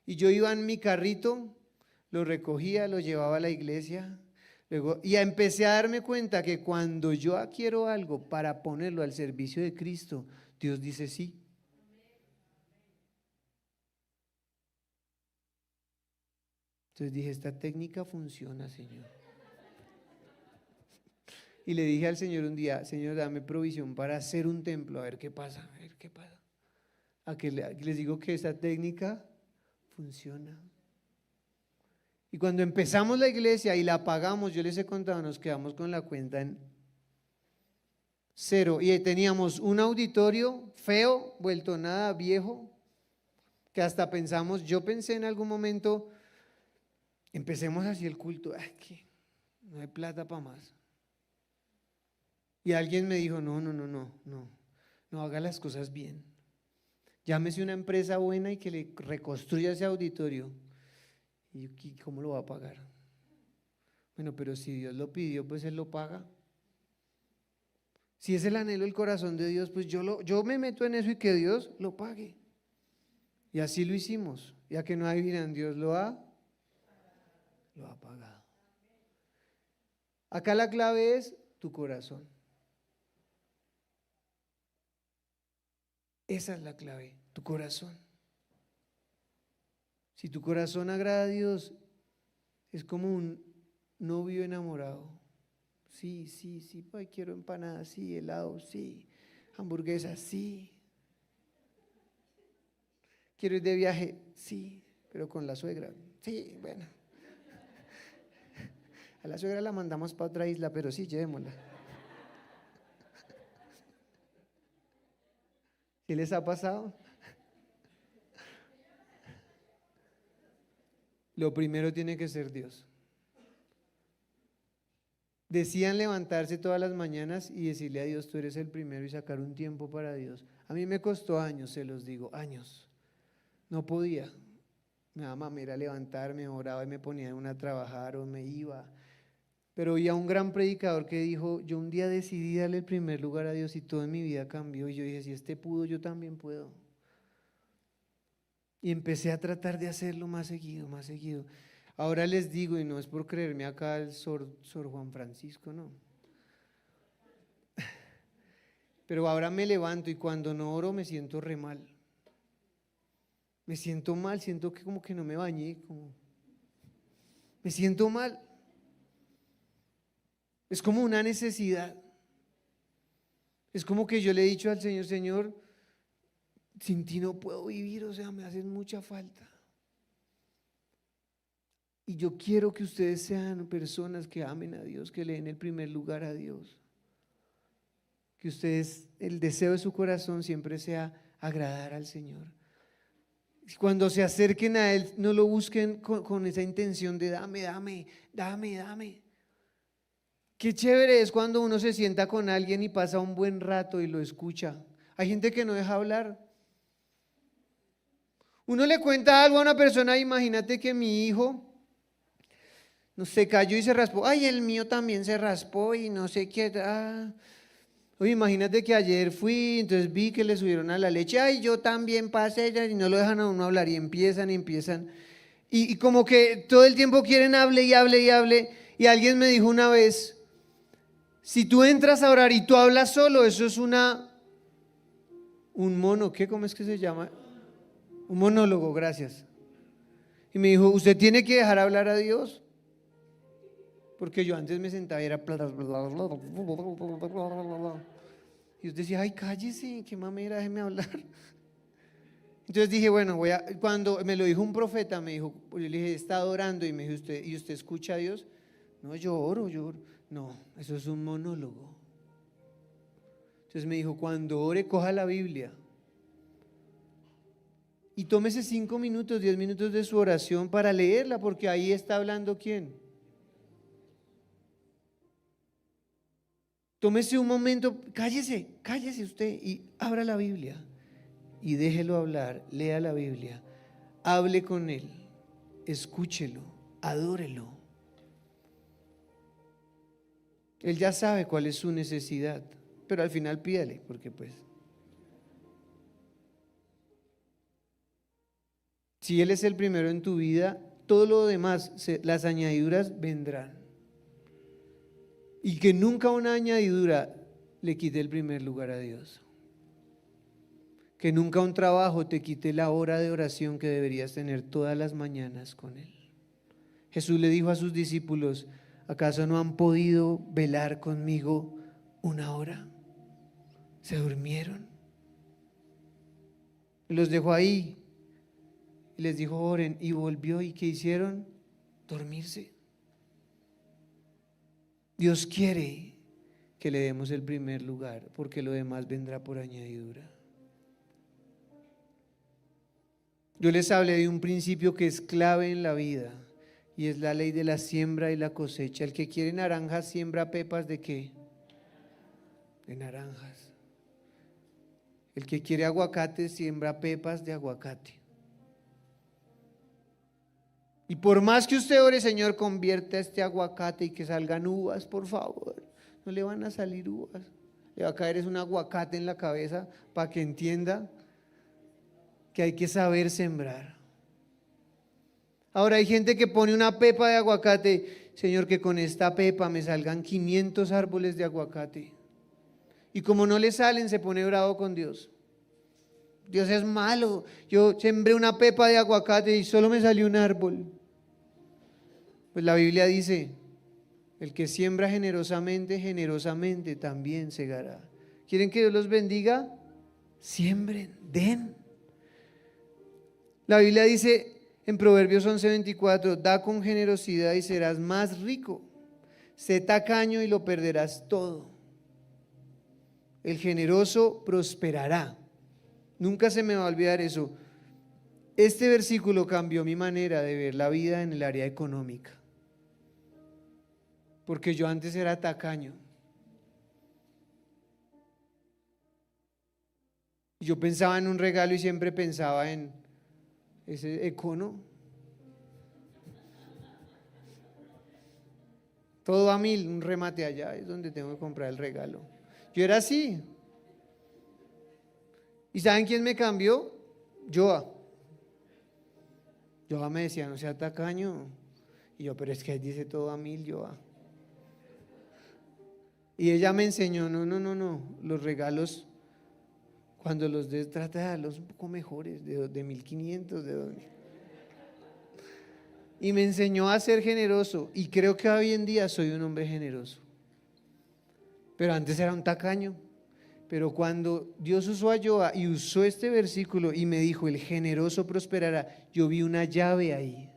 Y yo iba en mi carrito, lo recogía, lo llevaba a la iglesia, luego, y empecé a darme cuenta que cuando yo quiero algo para ponerlo al servicio de Cristo, Dios dice sí. Entonces dije, esta técnica funciona, Señor. Y le dije al Señor un día, Señor, dame provisión para hacer un templo, a ver qué pasa, a ver qué pasa. A que les digo que esta técnica funciona. Y cuando empezamos la iglesia y la pagamos, yo les he contado, nos quedamos con la cuenta en cero. Y teníamos un auditorio feo, vuelto nada, viejo, que hasta pensamos, yo pensé en algún momento, empecemos así el culto, que no hay plata para más. Y alguien me dijo, no haga las cosas bien. Llámese una empresa buena y que le reconstruya ese auditorio. ¿Y cómo lo va a pagar? Bueno, pero si Dios lo pidió, pues Él lo paga. Si es el anhelo del corazón de Dios, pues yo me meto en eso y que Dios lo pague. Y así lo hicimos. Ya que no adivinan, Dios lo ha pagado. Acá la clave es tu corazón. Esa es la clave, tu corazón. Si tu corazón agrada a Dios, es como un novio enamorado. Sí, ay, quiero empanadas, sí, helado, sí, hamburguesas, sí. Quiero ir de viaje, sí, pero con la suegra, sí, bueno. A la suegra la mandamos para otra isla, pero sí, llevémosla. ¿Qué les ha pasado? Lo primero tiene que ser Dios. Decían levantarse todas las mañanas y decirle a Dios, tú eres el primero, y sacar un tiempo para Dios. A mí me costó años, se los digo, años. No podía. Me daba mamera levantarme, oraba y me ponía a trabajar o me iba. Pero oí a un gran predicador que dijo, yo un día decidí darle el primer lugar a Dios y todo en mi vida cambió. Y yo dije, si este pudo, yo también puedo. Y empecé a tratar de hacerlo más seguido, más seguido. Ahora les digo, y no es por creerme acá el Sor Juan Francisco, no. Pero ahora me levanto y cuando no oro me siento re mal. Me siento mal, siento que como que no me bañé, me siento mal. Es como una necesidad. Es como que yo le he dicho al Señor, Señor, sin ti no puedo vivir, o sea, me hacen mucha falta. Y yo quiero que ustedes sean personas que amen a Dios, que le den el primer lugar a Dios. Que ustedes, el deseo de su corazón siempre sea agradar al Señor. Cuando se acerquen a Él, no lo busquen con esa intención de dame. Qué chévere es cuando uno se sienta con alguien y pasa un buen rato y lo escucha. Hay gente que no deja hablar. Uno le cuenta algo a una persona, imagínate que mi hijo no se cayó y se raspó. Ay, el mío también se raspó y no sé qué. Oye, imagínate que ayer fui, entonces vi que le subieron a la leche. Ay, yo también pasé y no lo dejan a uno hablar y empiezan. Y como que todo el tiempo quieren hable. Y alguien me dijo una vez, si tú entras a orar y tú hablas solo, eso es un mono, ¿qué? ¿Cómo es que se llama? Un monólogo, gracias. Y me dijo, usted tiene que dejar hablar a Dios. Porque yo antes me sentaba y era y usted decía, ay, cállese, qué mamera, déjeme hablar. Entonces dije, bueno, cuando me lo dijo un profeta, me dijo, yo le dije, está orando, y me dijo, ¿y usted escucha a Dios? No, yo oro. No, eso es un monólogo. Entonces me dijo, cuando ore, coja la Biblia y tómese 5 minutos, 10 minutos de su oración para leerla, porque ahí está hablando ¿quién? Tómese un momento, cállese usted y abra la Biblia y déjelo hablar, lea la Biblia, hable con Él, escúchelo, adórelo. Él ya sabe cuál es su necesidad. pero al final pídale, porque pues si Él es el primero en tu vida, todo lo demás, las añadiduras vendrán. Y que nunca una añadidura le quite el primer lugar a Dios. Que nunca un trabajo te quite la hora de oración que deberías tener todas las mañanas con Él. Jesús le dijo a sus discípulos, ¿acaso no han podido velar conmigo una hora? ¿Se durmieron? Y los dejó ahí. Y les dijo, oren. Y volvió, ¿y qué hicieron? Dormirse. Dios quiere que le demos el primer lugar, porque lo demás vendrá por añadidura. Yo les hablé de un principio que es clave en la vida, y es la ley de la siembra y la cosecha. El que quiere naranjas siembra pepas ¿de qué? De naranjas. El que quiere aguacate siembra pepas de aguacate. Y por más que usted ore, Señor, convierta este aguacate y que salgan uvas, por favor. No le van a salir uvas. Le va a caer es un aguacate en la cabeza para que entienda que hay que saber sembrar. Ahora hay gente que pone una pepa de aguacate. Señor, que con esta pepa me salgan 500 árboles de aguacate. Y como no le salen, se pone bravo con Dios. Dios es malo. Yo sembré una pepa de aguacate y solo me salió un árbol. Pues la Biblia dice, el que siembra generosamente, generosamente también segará. ¿Quieren que Dios los bendiga? Siembren, den. La Biblia dice en Proverbios 11:24, da con generosidad y serás más rico. Sé tacaño y lo perderás todo. El generoso prosperará. Nunca se me va a olvidar eso. Este versículo cambió mi manera de ver la vida en el área económica. Porque yo antes era tacaño. Yo pensaba en un regalo y siempre pensaba en ese econo. Todo a 1000, un remate allá es donde tengo que comprar el regalo. Yo era así. ¿Y saben quién me cambió? Joa. Joa me decía, no sea tacaño. Y yo, pero es que ahí dice todo a 1000, Joa. Y ella me enseñó, no, los regalos, cuando los des, trata de darlos un poco mejores, de 1500, de 2000. Y me enseñó a ser generoso, y creo que hoy en día soy un hombre generoso. Pero antes era un tacaño. Pero cuando Dios usó a Joa y usó este versículo y me dijo, el generoso prosperará, yo vi una llave ahí.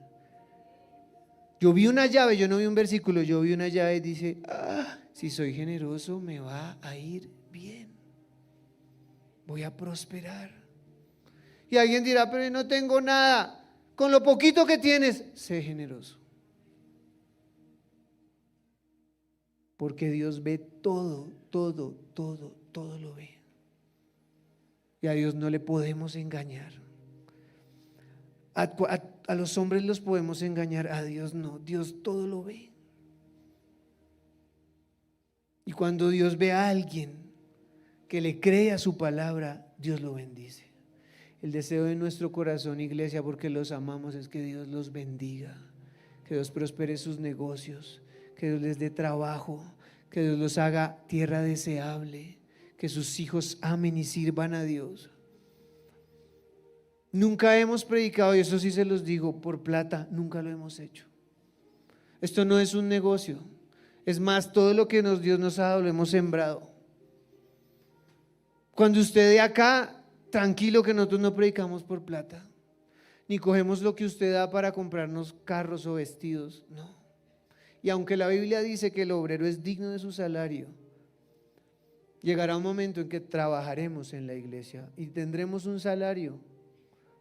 Yo vi una llave, yo no vi un versículo, yo vi una llave y dice, si soy generoso me va a ir bien. Voy a prosperar. Y alguien dirá, pero no tengo nada. Con lo poquito que tienes, sé generoso. Porque Dios ve todo lo ve. Y a Dios no le podemos engañar. A los hombres los podemos engañar, a Dios no. Dios todo lo ve. Y cuando Dios ve a alguien que le cree a su palabra, Dios lo bendice. El deseo de nuestro corazón, iglesia, porque los amamos, es que Dios los bendiga, que Dios prospere sus negocios, que Dios les dé trabajo, que Dios los haga tierra deseable, que sus hijos amen y sirvan a Dios. Nunca hemos predicado, y eso sí se los digo, por plata, nunca lo hemos hecho. Esto no es un negocio. Es más, todo lo que Dios nos ha dado lo hemos sembrado. Cuando usted de acá, tranquilo que nosotros no predicamos por plata, ni cogemos lo que usted da para comprarnos carros o vestidos, no. Y aunque la Biblia dice que el obrero es digno de su salario, llegará un momento en que trabajaremos en la iglesia y tendremos un salario,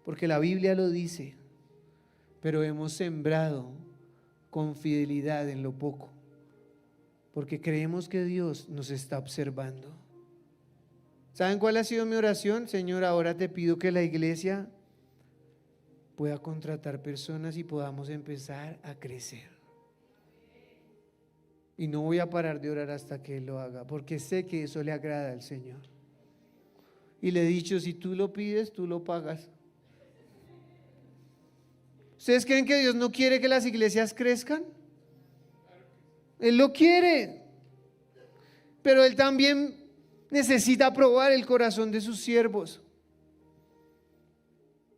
porque la Biblia lo dice, pero hemos sembrado con fidelidad en lo poco, porque creemos que Dios nos está observando. ¿Saben cuál ha sido mi oración? Señor, ahora te pido que la iglesia pueda contratar personas y podamos empezar a crecer. Y no voy a parar de orar hasta que Él lo haga, porque sé que eso le agrada al Señor. Y le he dicho, si tú lo pides, tú lo pagas. ¿Ustedes creen que Dios no quiere que las iglesias crezcan? Él lo quiere, pero Él también necesita probar el corazón de sus siervos.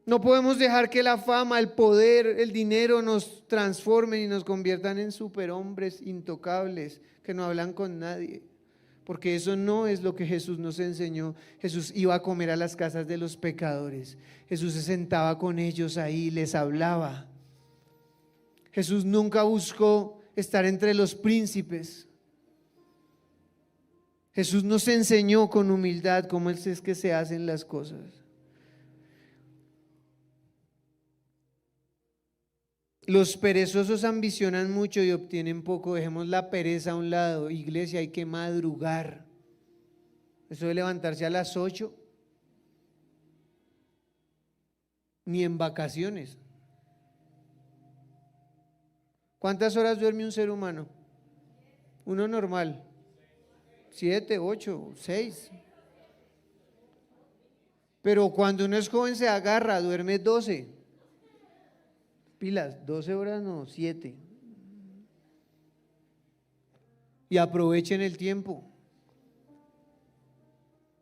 No podemos dejar que la fama, el poder, el dinero nos transformen y nos conviertan en superhombres intocables que no hablan con nadie, porque eso no es lo que Jesús nos enseñó. Jesús iba a comer a las casas de los pecadores. Jesús se sentaba con ellos ahí, les hablaba. Jesús nunca buscó estar entre los príncipes. Jesús nos enseñó con humildad cómo es que se hacen las cosas. Los perezosos ambicionan mucho y obtienen poco. Dejemos la pereza a un lado. Iglesia, hay que madrugar. Eso de levantarse a las 8, ni en vacaciones. ¿Cuántas horas duerme un ser humano? Uno normal. 7, 8, 6. Pero cuando uno es joven se agarra, duerme 12. Pilas, 12 horas no, 7. Y aprovechen el tiempo.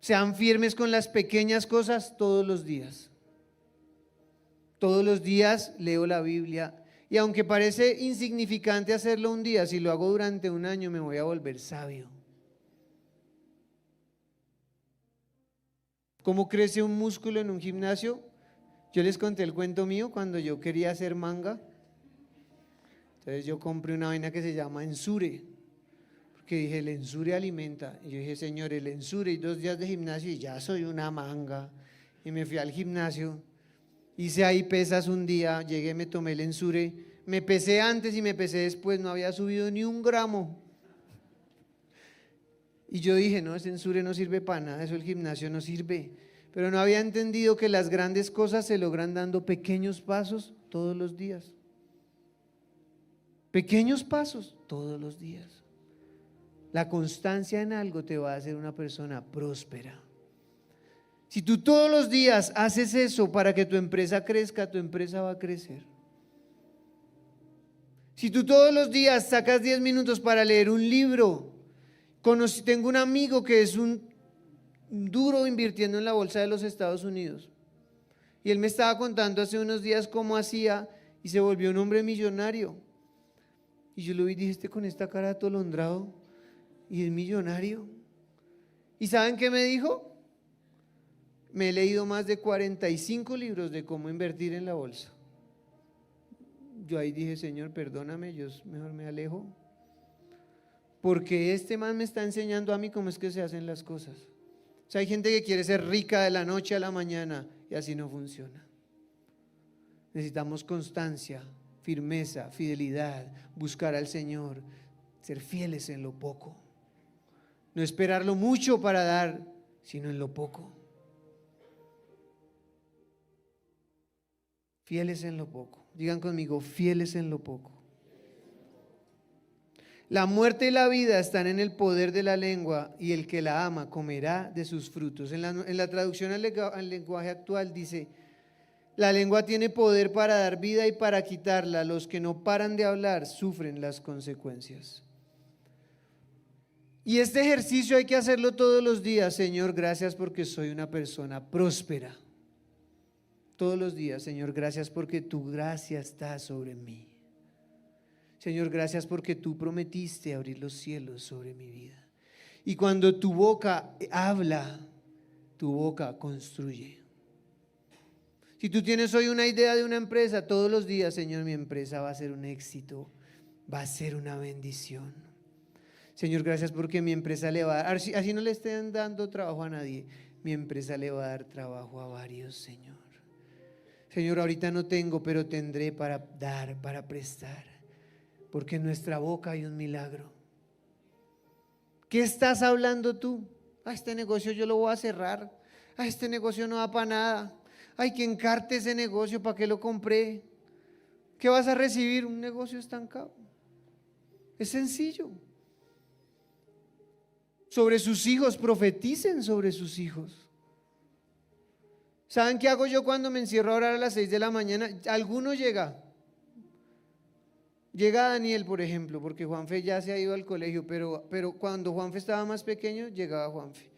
Sean firmes con las pequeñas cosas todos los días. Todos los días leo la Biblia. Y aunque parece insignificante hacerlo un día, si lo hago durante un año me voy a volver sabio. ¿Cómo crece un músculo en un gimnasio? Yo les conté el cuento mío cuando yo quería hacer manga. Entonces yo compré una vaina que se llama Ensure, porque dije, el Ensure alimenta. Y yo dije, Señor, el Ensure, y 2 días de gimnasio y ya soy una manga. Y me fui al gimnasio, hice ahí pesas un día, llegué, me tomé el Ensure, me pesé antes y me pesé después, no había subido ni 1 gramo. Y yo dije, no, ese Ensure no sirve para nada, eso el gimnasio no sirve. Pero no había entendido que las grandes cosas se logran dando pequeños pasos todos los días. Pequeños pasos todos los días. La constancia en algo te va a hacer una persona próspera. Si tú todos los días haces eso para que tu empresa crezca, tu empresa va a crecer. Si tú todos los días sacas 10 minutos para leer un libro, tengo un amigo que es un duro invirtiendo en la bolsa de los Estados Unidos. Y él me estaba contando hace unos días cómo hacía y se volvió un hombre millonario. Y yo lo vi y dije, con esta cara atolondrado y es millonario. ¿Y saben qué me dijo? Me he leído más de 45 libros de cómo invertir en la bolsa. Yo ahí dije, Señor, perdóname, yo mejor me alejo. Porque este man me está enseñando a mí cómo es que se hacen las cosas. O sea, hay gente que quiere ser rica de la noche a la mañana y así no funciona. Necesitamos constancia, firmeza, fidelidad, buscar al Señor, ser fieles en lo poco. No esperarlo mucho para dar, sino en lo poco. Fieles en lo poco. Digan conmigo, fieles en lo poco. La muerte y la vida están en el poder de la lengua y el que la ama comerá de sus frutos. En la traducción al lenguaje actual dice, la lengua tiene poder para dar vida y para quitarla. Los que no paran de hablar sufren las consecuencias. Y este ejercicio hay que hacerlo todos los días. Señor, gracias porque soy una persona próspera. Todos los días, Señor, gracias porque tu gracia está sobre mí. Señor, gracias porque tú prometiste abrir los cielos sobre mi vida. Y cuando tu boca habla, tu boca construye. Si tú tienes hoy una idea de una empresa, todos los días, Señor, mi empresa va a ser un éxito, va a ser una bendición. Señor, gracias porque mi empresa le va a dar, así no le estén dando trabajo a nadie, mi empresa le va a dar trabajo a varios, Señor. Señor, ahorita no tengo, pero tendré para dar, para prestar. Porque en nuestra boca hay un milagro. ¿Qué estás hablando tú? Este negocio yo lo voy a cerrar. Este negocio no da para nada. Que encarte ese negocio, ¿para qué lo compré? ¿Qué vas a recibir? Un negocio estancado. Es sencillo. Sobre sus hijos, profeticen sobre sus hijos. ¿Saben qué hago yo cuando me encierro a orar a las 6 de la mañana? Alguno llega. Llega Daniel, por ejemplo, porque Juanfe ya se ha ido al colegio, pero cuando Juanfe estaba más pequeño, llegaba Juanfe.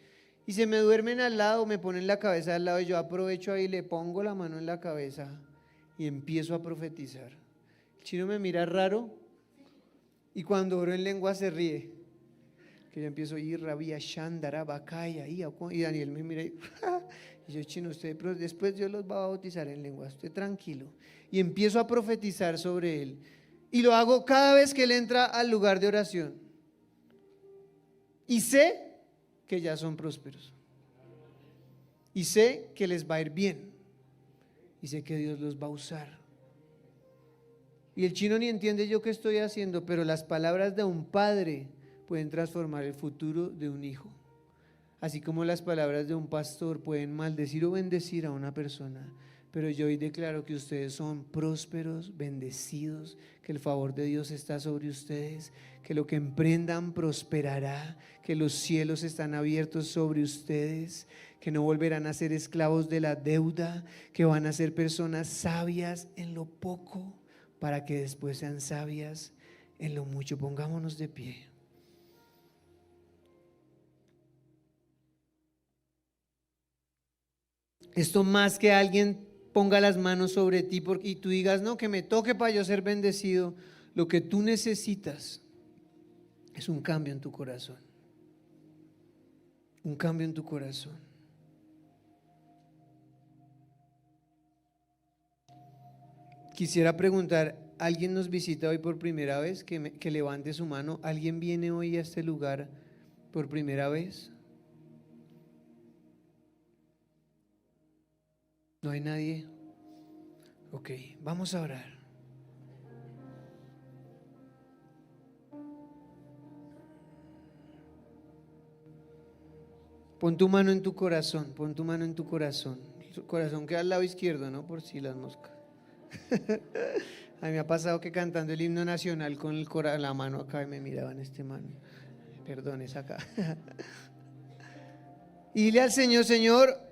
Y se me duermen al lado, me ponen la cabeza al lado y yo aprovecho ahí, le pongo la mano en la cabeza y empiezo a profetizar. El chino me mira raro y cuando oro en lengua se ríe. Que yo empiezo a ir, rabia, shandara, bacaya, y Daniel me mira y yo, chino, usted, pero después Dios los va a bautizar en lengua, usted tranquilo. Y empiezo a profetizar sobre él. Y lo hago cada vez que él entra al lugar de oración. Y sé que ya son prósperos. Y sé que les va a ir bien. Y sé que Dios los va a usar. Y el chino ni entiende yo qué estoy haciendo, pero las palabras de un padre pueden transformar el futuro de un hijo. Así como las palabras de un pastor pueden maldecir o bendecir a una persona. Pero yo hoy declaro que ustedes son prósperos, bendecidos, que el favor de Dios está sobre ustedes, que lo que emprendan prosperará, que los cielos están abiertos sobre ustedes, que no volverán a ser esclavos de la deuda, que van a ser personas sabias en lo poco, para que después sean sabias en lo mucho. Pongámonos de pie. Esto más que alguien ponga las manos sobre ti y tú digas, no, que me toque para yo ser bendecido. Lo que tú necesitas es un cambio en tu corazón. Un cambio en tu corazón. Quisiera preguntar, ¿alguien nos visita hoy por primera vez? Que levante su mano. ¿Alguien viene hoy a este lugar por primera vez? ¿No hay nadie? Ok, vamos a orar. Pon tu mano en tu corazón, pon tu mano en tu corazón. Tu corazón queda al lado izquierdo, ¿no? Por si las moscas. A mí me ha pasado que cantando el himno nacional con la mano acá y me miraban este mano. Perdón, es acá. Y dile al Señor, Señor,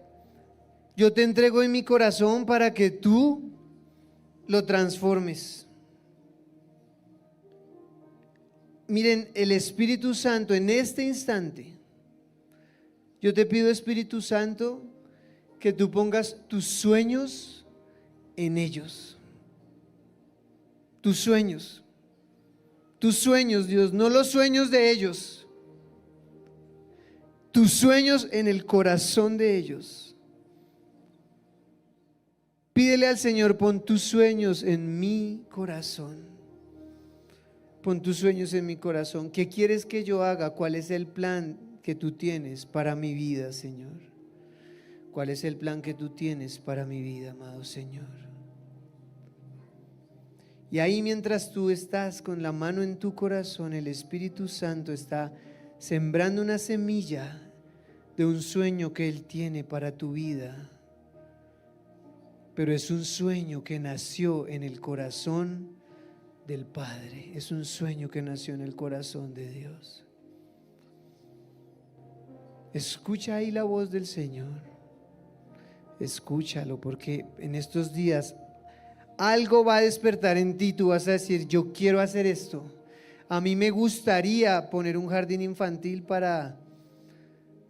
yo te entrego en mi corazón para que tú lo transformes. Miren, el Espíritu Santo en este instante, yo te pido, Espíritu Santo, que tú pongas tus sueños en ellos. Tus sueños, Dios, no los sueños de ellos, tus sueños en el corazón de ellos. Pídele al Señor, pon tus sueños en mi corazón. Pon tus sueños en mi corazón. ¿Qué quieres que yo haga? ¿Cuál es el plan que tú tienes para mi vida, Señor? ¿Cuál es el plan que tú tienes para mi vida, amado Señor? Y ahí mientras tú estás con la mano en tu corazón, el Espíritu Santo está sembrando una semilla de un sueño que Él tiene para tu vida. Pero es un sueño que nació en el corazón del Padre. Es un sueño que nació en el corazón de Dios. Escucha ahí la voz del Señor. Escúchalo, porque en estos días algo va a despertar en ti. Tú vas a decir, yo quiero hacer esto. A mí me gustaría poner un jardín infantil para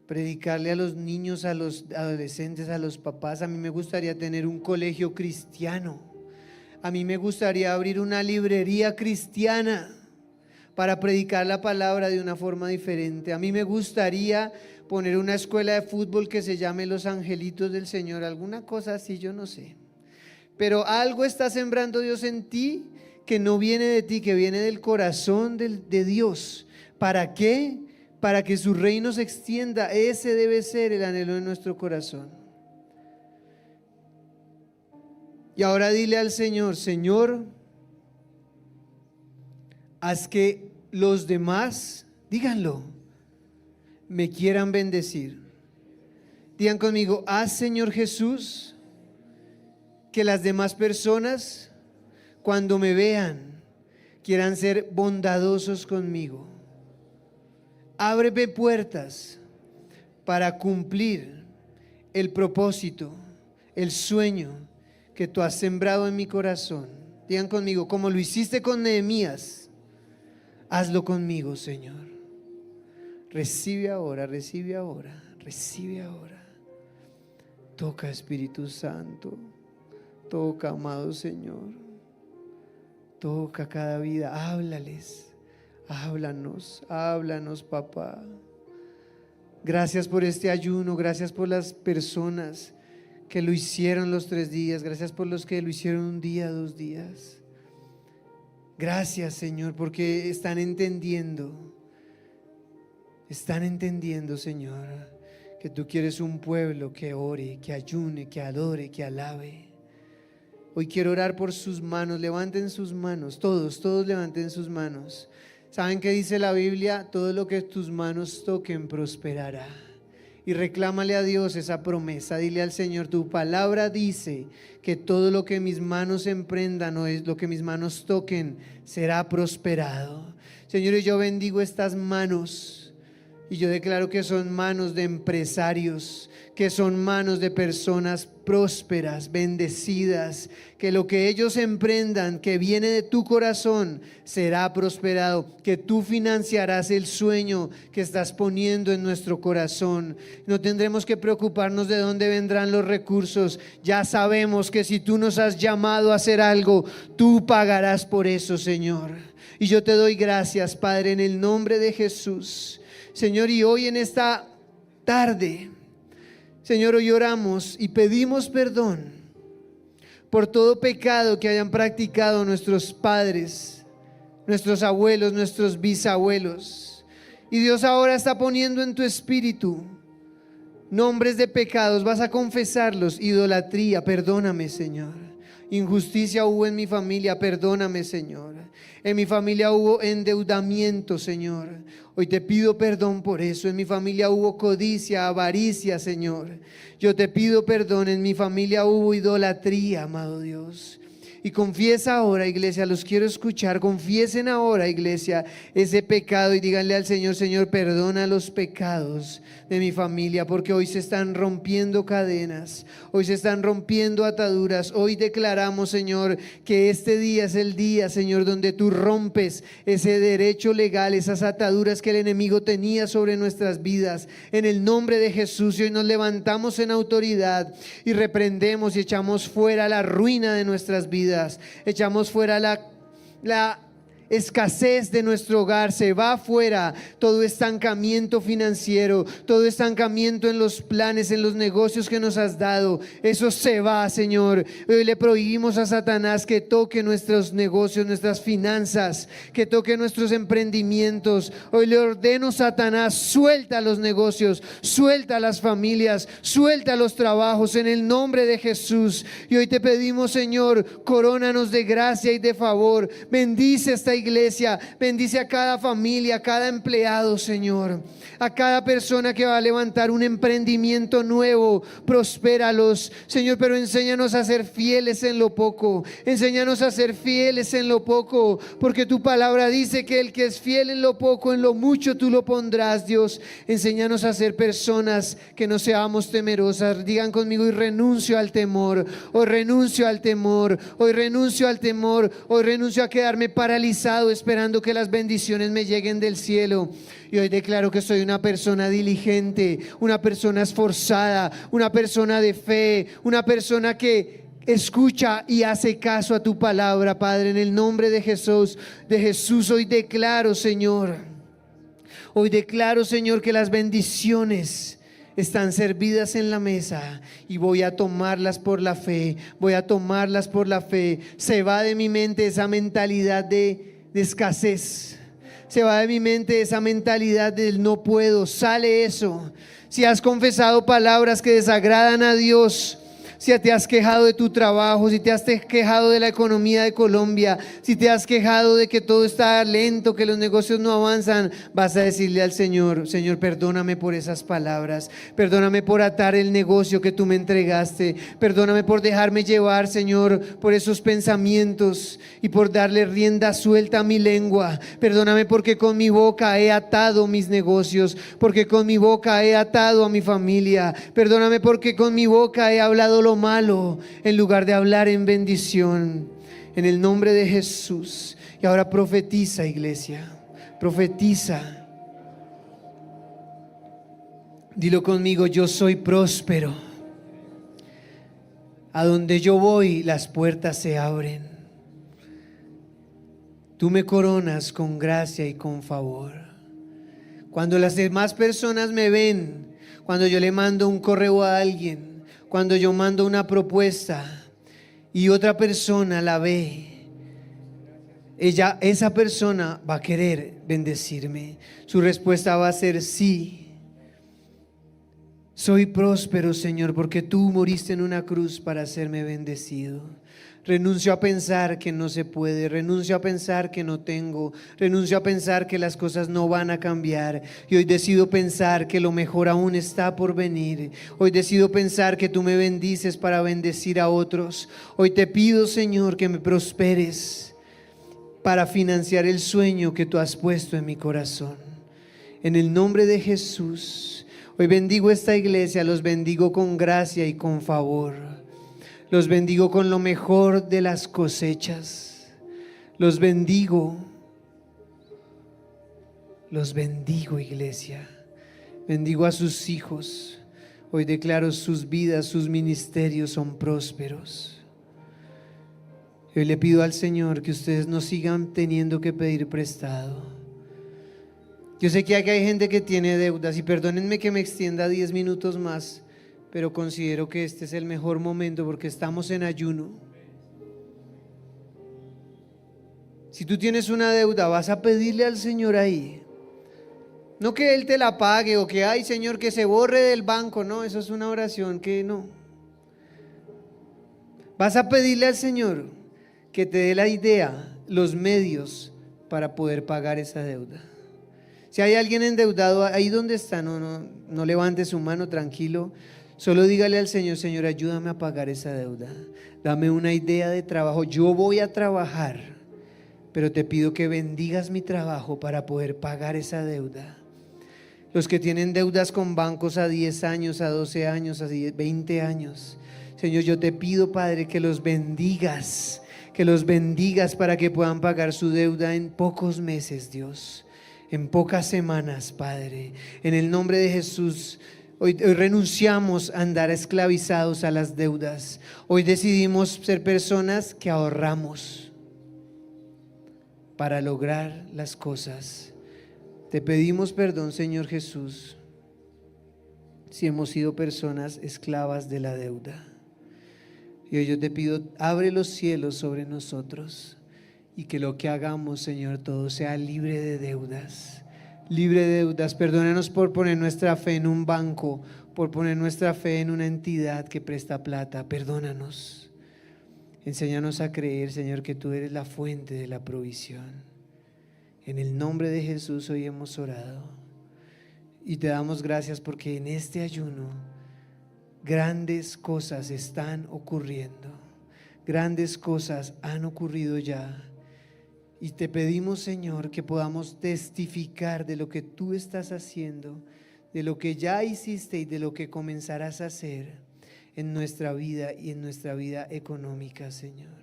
predicarle a los niños, a los adolescentes, a los papás. A mí me gustaría tener un colegio cristiano. A mí me gustaría abrir una librería cristiana para predicar la palabra de una forma diferente. A mí me gustaría poner una escuela de fútbol que se llame Los Angelitos del Señor, alguna cosa así, yo no sé. Pero algo está sembrando Dios en ti que no viene de ti, que viene del corazón de Dios. ¿Para qué? Para que su reino se extienda. Ese debe ser el anhelo de nuestro corazón. Y ahora dile al Señor, Señor, haz que los demás, díganlo, me quieran bendecir. Digan conmigo, haz, Señor Jesús, que las demás personas, cuando me vean, quieran ser bondadosos conmigo. ábreme puertas para cumplir el propósito, el sueño que tú has sembrado en mi corazón. Digan conmigo, como lo hiciste con Nehemías, hazlo conmigo, Señor. Recibe ahora, recibe ahora, recibe ahora. Toca, Espíritu Santo, toca, amado Señor. Toca cada vida, háblales, háblanos, háblanos, papá. Gracias por este ayuno, gracias por las personas que lo hicieron los 3 días, gracias por los que lo hicieron 1 día, 2 días. Gracias, Señor, porque están entendiendo, Señor, que tú quieres un pueblo que ore, que ayune, que adore, que alabe. Hoy quiero orar por sus manos, levanten sus manos, todos levanten sus manos. ¿Saben qué dice la Biblia? Todo lo que tus manos toquen prosperará. Y reclámale a Dios esa promesa, dile al Señor, tu palabra dice que todo lo que mis manos emprendan o es lo que mis manos toquen será prosperado. Señor, y yo bendigo estas manos y yo declaro que son manos de empresarios, que son manos de personas prósperas, bendecidas, que lo que ellos emprendan, que viene de tu corazón, será prosperado, que tú financiarás el sueño que estás poniendo en nuestro corazón. No tendremos que preocuparnos de dónde vendrán los recursos. Ya sabemos que si tú nos has llamado a hacer algo, tú pagarás por eso, Señor. Y yo te doy gracias, Padre, en el nombre de Jesús. Señor, y hoy en esta tarde, Señor, hoy oramos y pedimos perdón por todo pecado que hayan practicado nuestros padres, nuestros abuelos, nuestros bisabuelos. Y Dios ahora está poniendo en tu espíritu nombres de pecados, vas a confesarlos. Idolatría, perdóname, Señor. Injusticia hubo en mi familia, perdóname, Señor. En mi familia hubo endeudamiento, Señor. Hoy te pido perdón por eso. En mi familia hubo codicia, avaricia, Señor. Yo te pido perdón. En mi familia hubo idolatría, amado Dios. Y confiesa ahora, iglesia, los quiero escuchar. Confiesen ahora, iglesia, ese pecado y díganle al Señor, Señor, perdona los pecados de mi familia, porque hoy se están rompiendo cadenas, hoy se están rompiendo ataduras. Hoy declaramos, Señor, que este día es el día, Señor, donde tú rompes ese derecho legal, esas ataduras que el enemigo tenía sobre nuestras vidas. En el nombre de Jesús, y hoy nos levantamos en autoridad y reprendemos y echamos fuera la ruina de nuestras vidas. Echamos fuera la escasez de nuestro hogar, se va fuera todo estancamiento financiero, todo estancamiento en los planes, en los negocios que nos has dado. Eso se va, Señor. Hoy le prohibimos a Satanás que toque nuestros negocios, nuestras finanzas, que toque nuestros emprendimientos. Hoy le ordeno, Satanás, suelta los negocios, suelta las familias, suelta los trabajos en el nombre de Jesús. Y hoy te pedimos, Señor, corónanos de gracia y de favor. Bendice esta iglesia, bendice a cada familia, a cada empleado, Señor, a cada persona que va a levantar un emprendimiento nuevo. Prospéralos, Señor, pero enséñanos a ser fieles en lo poco, enséñanos a ser fieles en lo poco, porque tu palabra dice que el que es fiel en lo poco, en lo mucho tú lo pondrás. Dios, enséñanos a ser personas que no seamos temerosas. Digan conmigo, y renuncio al temor, hoy renuncio al temor, hoy renuncio al temor, hoy renuncio a quedarme paralizado esperando que las bendiciones me lleguen del cielo. Y hoy declaro que soy una persona diligente, una persona esforzada, una persona de fe, una persona que escucha y hace caso a tu palabra, Padre. En el nombre de Jesús, hoy declaro, Señor, que las bendiciones están servidas en la mesa y voy a tomarlas por la fe, Se va de mi mente esa mentalidad de escasez, se va de mi mente esa mentalidad del no puedo. Sale eso. Si has confesado palabras que desagradan a Dios, Si te has quejado de tu trabajo, si te has quejado de la economía de Colombia, si te has quejado de que todo está lento, que los negocios no avanzan, vas a decirle al Señor: Señor, perdóname por esas palabras, perdóname por atar el negocio que tú me entregaste, perdóname por dejarme llevar, Señor, por esos pensamientos y por darle rienda suelta a mi lengua. Perdóname porque con mi boca he atado mis negocios, porque con mi boca he atado a mi familia. Perdóname porque con mi boca he hablado lo malo en lugar de hablar en bendición, en el nombre de Jesús. Y ahora profetiza, iglesia, profetiza. Dilo conmigo: yo soy próspero. A donde yo voy, las puertas se abren. Tú me coronas con gracia y con favor. Cuando las demás personas me ven, cuando yo le mando un correo a alguien, cuando yo mando una propuesta y otra persona la ve, esa persona va a querer bendecirme. Su respuesta va a ser sí. Soy próspero, Señor, porque tú moriste en una cruz para hacerme bendecido. Renuncio a pensar que no se puede, renuncio a pensar que no tengo, renuncio a pensar que las cosas no van a cambiar, y hoy decido pensar que lo mejor aún está por venir. Hoy decido pensar que tú me bendices para bendecir a otros. Hoy te pido, Señor, que me prosperes para financiar el sueño que tú has puesto en mi corazón. En el nombre de Jesús, hoy bendigo esta iglesia, los bendigo con gracia y con favor. Los bendigo con lo mejor de las cosechas. Los bendigo, iglesia. Bendigo a sus hijos. Hoy declaro sus vidas, sus ministerios son prósperos. Hoy le pido al Señor que ustedes no sigan teniendo que pedir prestado. Yo sé que aquí hay gente que tiene deudas, y perdónenme que me extienda 10 minutos más, pero considero que este es el mejor momento porque estamos en ayuno. Si tú tienes una deuda, vas a pedirle al Señor ahí. No que Él te la pague o que, ay Señor, que se borre del banco. No, eso es una oración que no. Vas a pedirle al Señor que te dé la idea, los medios para poder pagar esa deuda. Si hay alguien endeudado, ahí donde está, no levante su mano, tranquilo. Solo dígale al Señor: Señor, ayúdame a pagar esa deuda. Dame una idea de trabajo. Yo voy a trabajar, pero te pido que bendigas mi trabajo para poder pagar esa deuda. Los que tienen deudas con bancos a 10 años, a 12 años, a 20 años. Señor, yo te pido, Padre, que los bendigas para que puedan pagar su deuda en pocos meses, Dios. En pocas semanas, Padre. En el nombre de Jesús. Hoy renunciamos a andar esclavizados a las deudas. Hoy decidimos ser personas que ahorramos para lograr las cosas. Te pedimos perdón, Señor Jesús, si hemos sido personas esclavas de la deuda. Y hoy yo te pido: abre los cielos sobre nosotros y que lo que hagamos, Señor, todo sea libre de deudas. Libre de deudas. Perdónanos por poner nuestra fe en un banco, por poner nuestra fe en una entidad que presta plata. Perdónanos. Enséñanos a creer, Señor, que tú eres la fuente de la provisión. En el nombre de Jesús hoy hemos orado y te damos gracias porque en este ayuno grandes cosas están ocurriendo. Grandes cosas han ocurrido ya. Y te pedimos, Señor, que podamos testificar de lo que tú estás haciendo, de lo que ya hiciste y de lo que comenzarás a hacer en nuestra vida y en nuestra vida económica, Señor.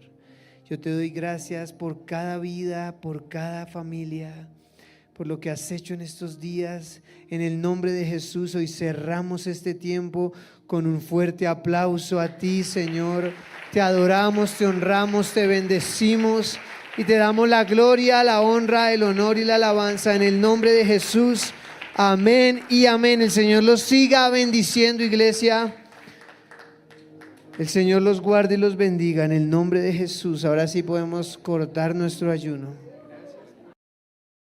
Yo te doy gracias por cada vida, por cada familia, por lo que has hecho en estos días. En el nombre de Jesús, hoy cerramos este tiempo con un fuerte aplauso a ti, Señor. Te adoramos, te honramos, te bendecimos. Y te damos la gloria, la honra, el honor y la alabanza en el nombre de Jesús. Amén y amén. El Señor los siga bendiciendo, iglesia. El Señor los guarde y los bendiga en el nombre de Jesús. Ahora sí podemos cortar nuestro ayuno.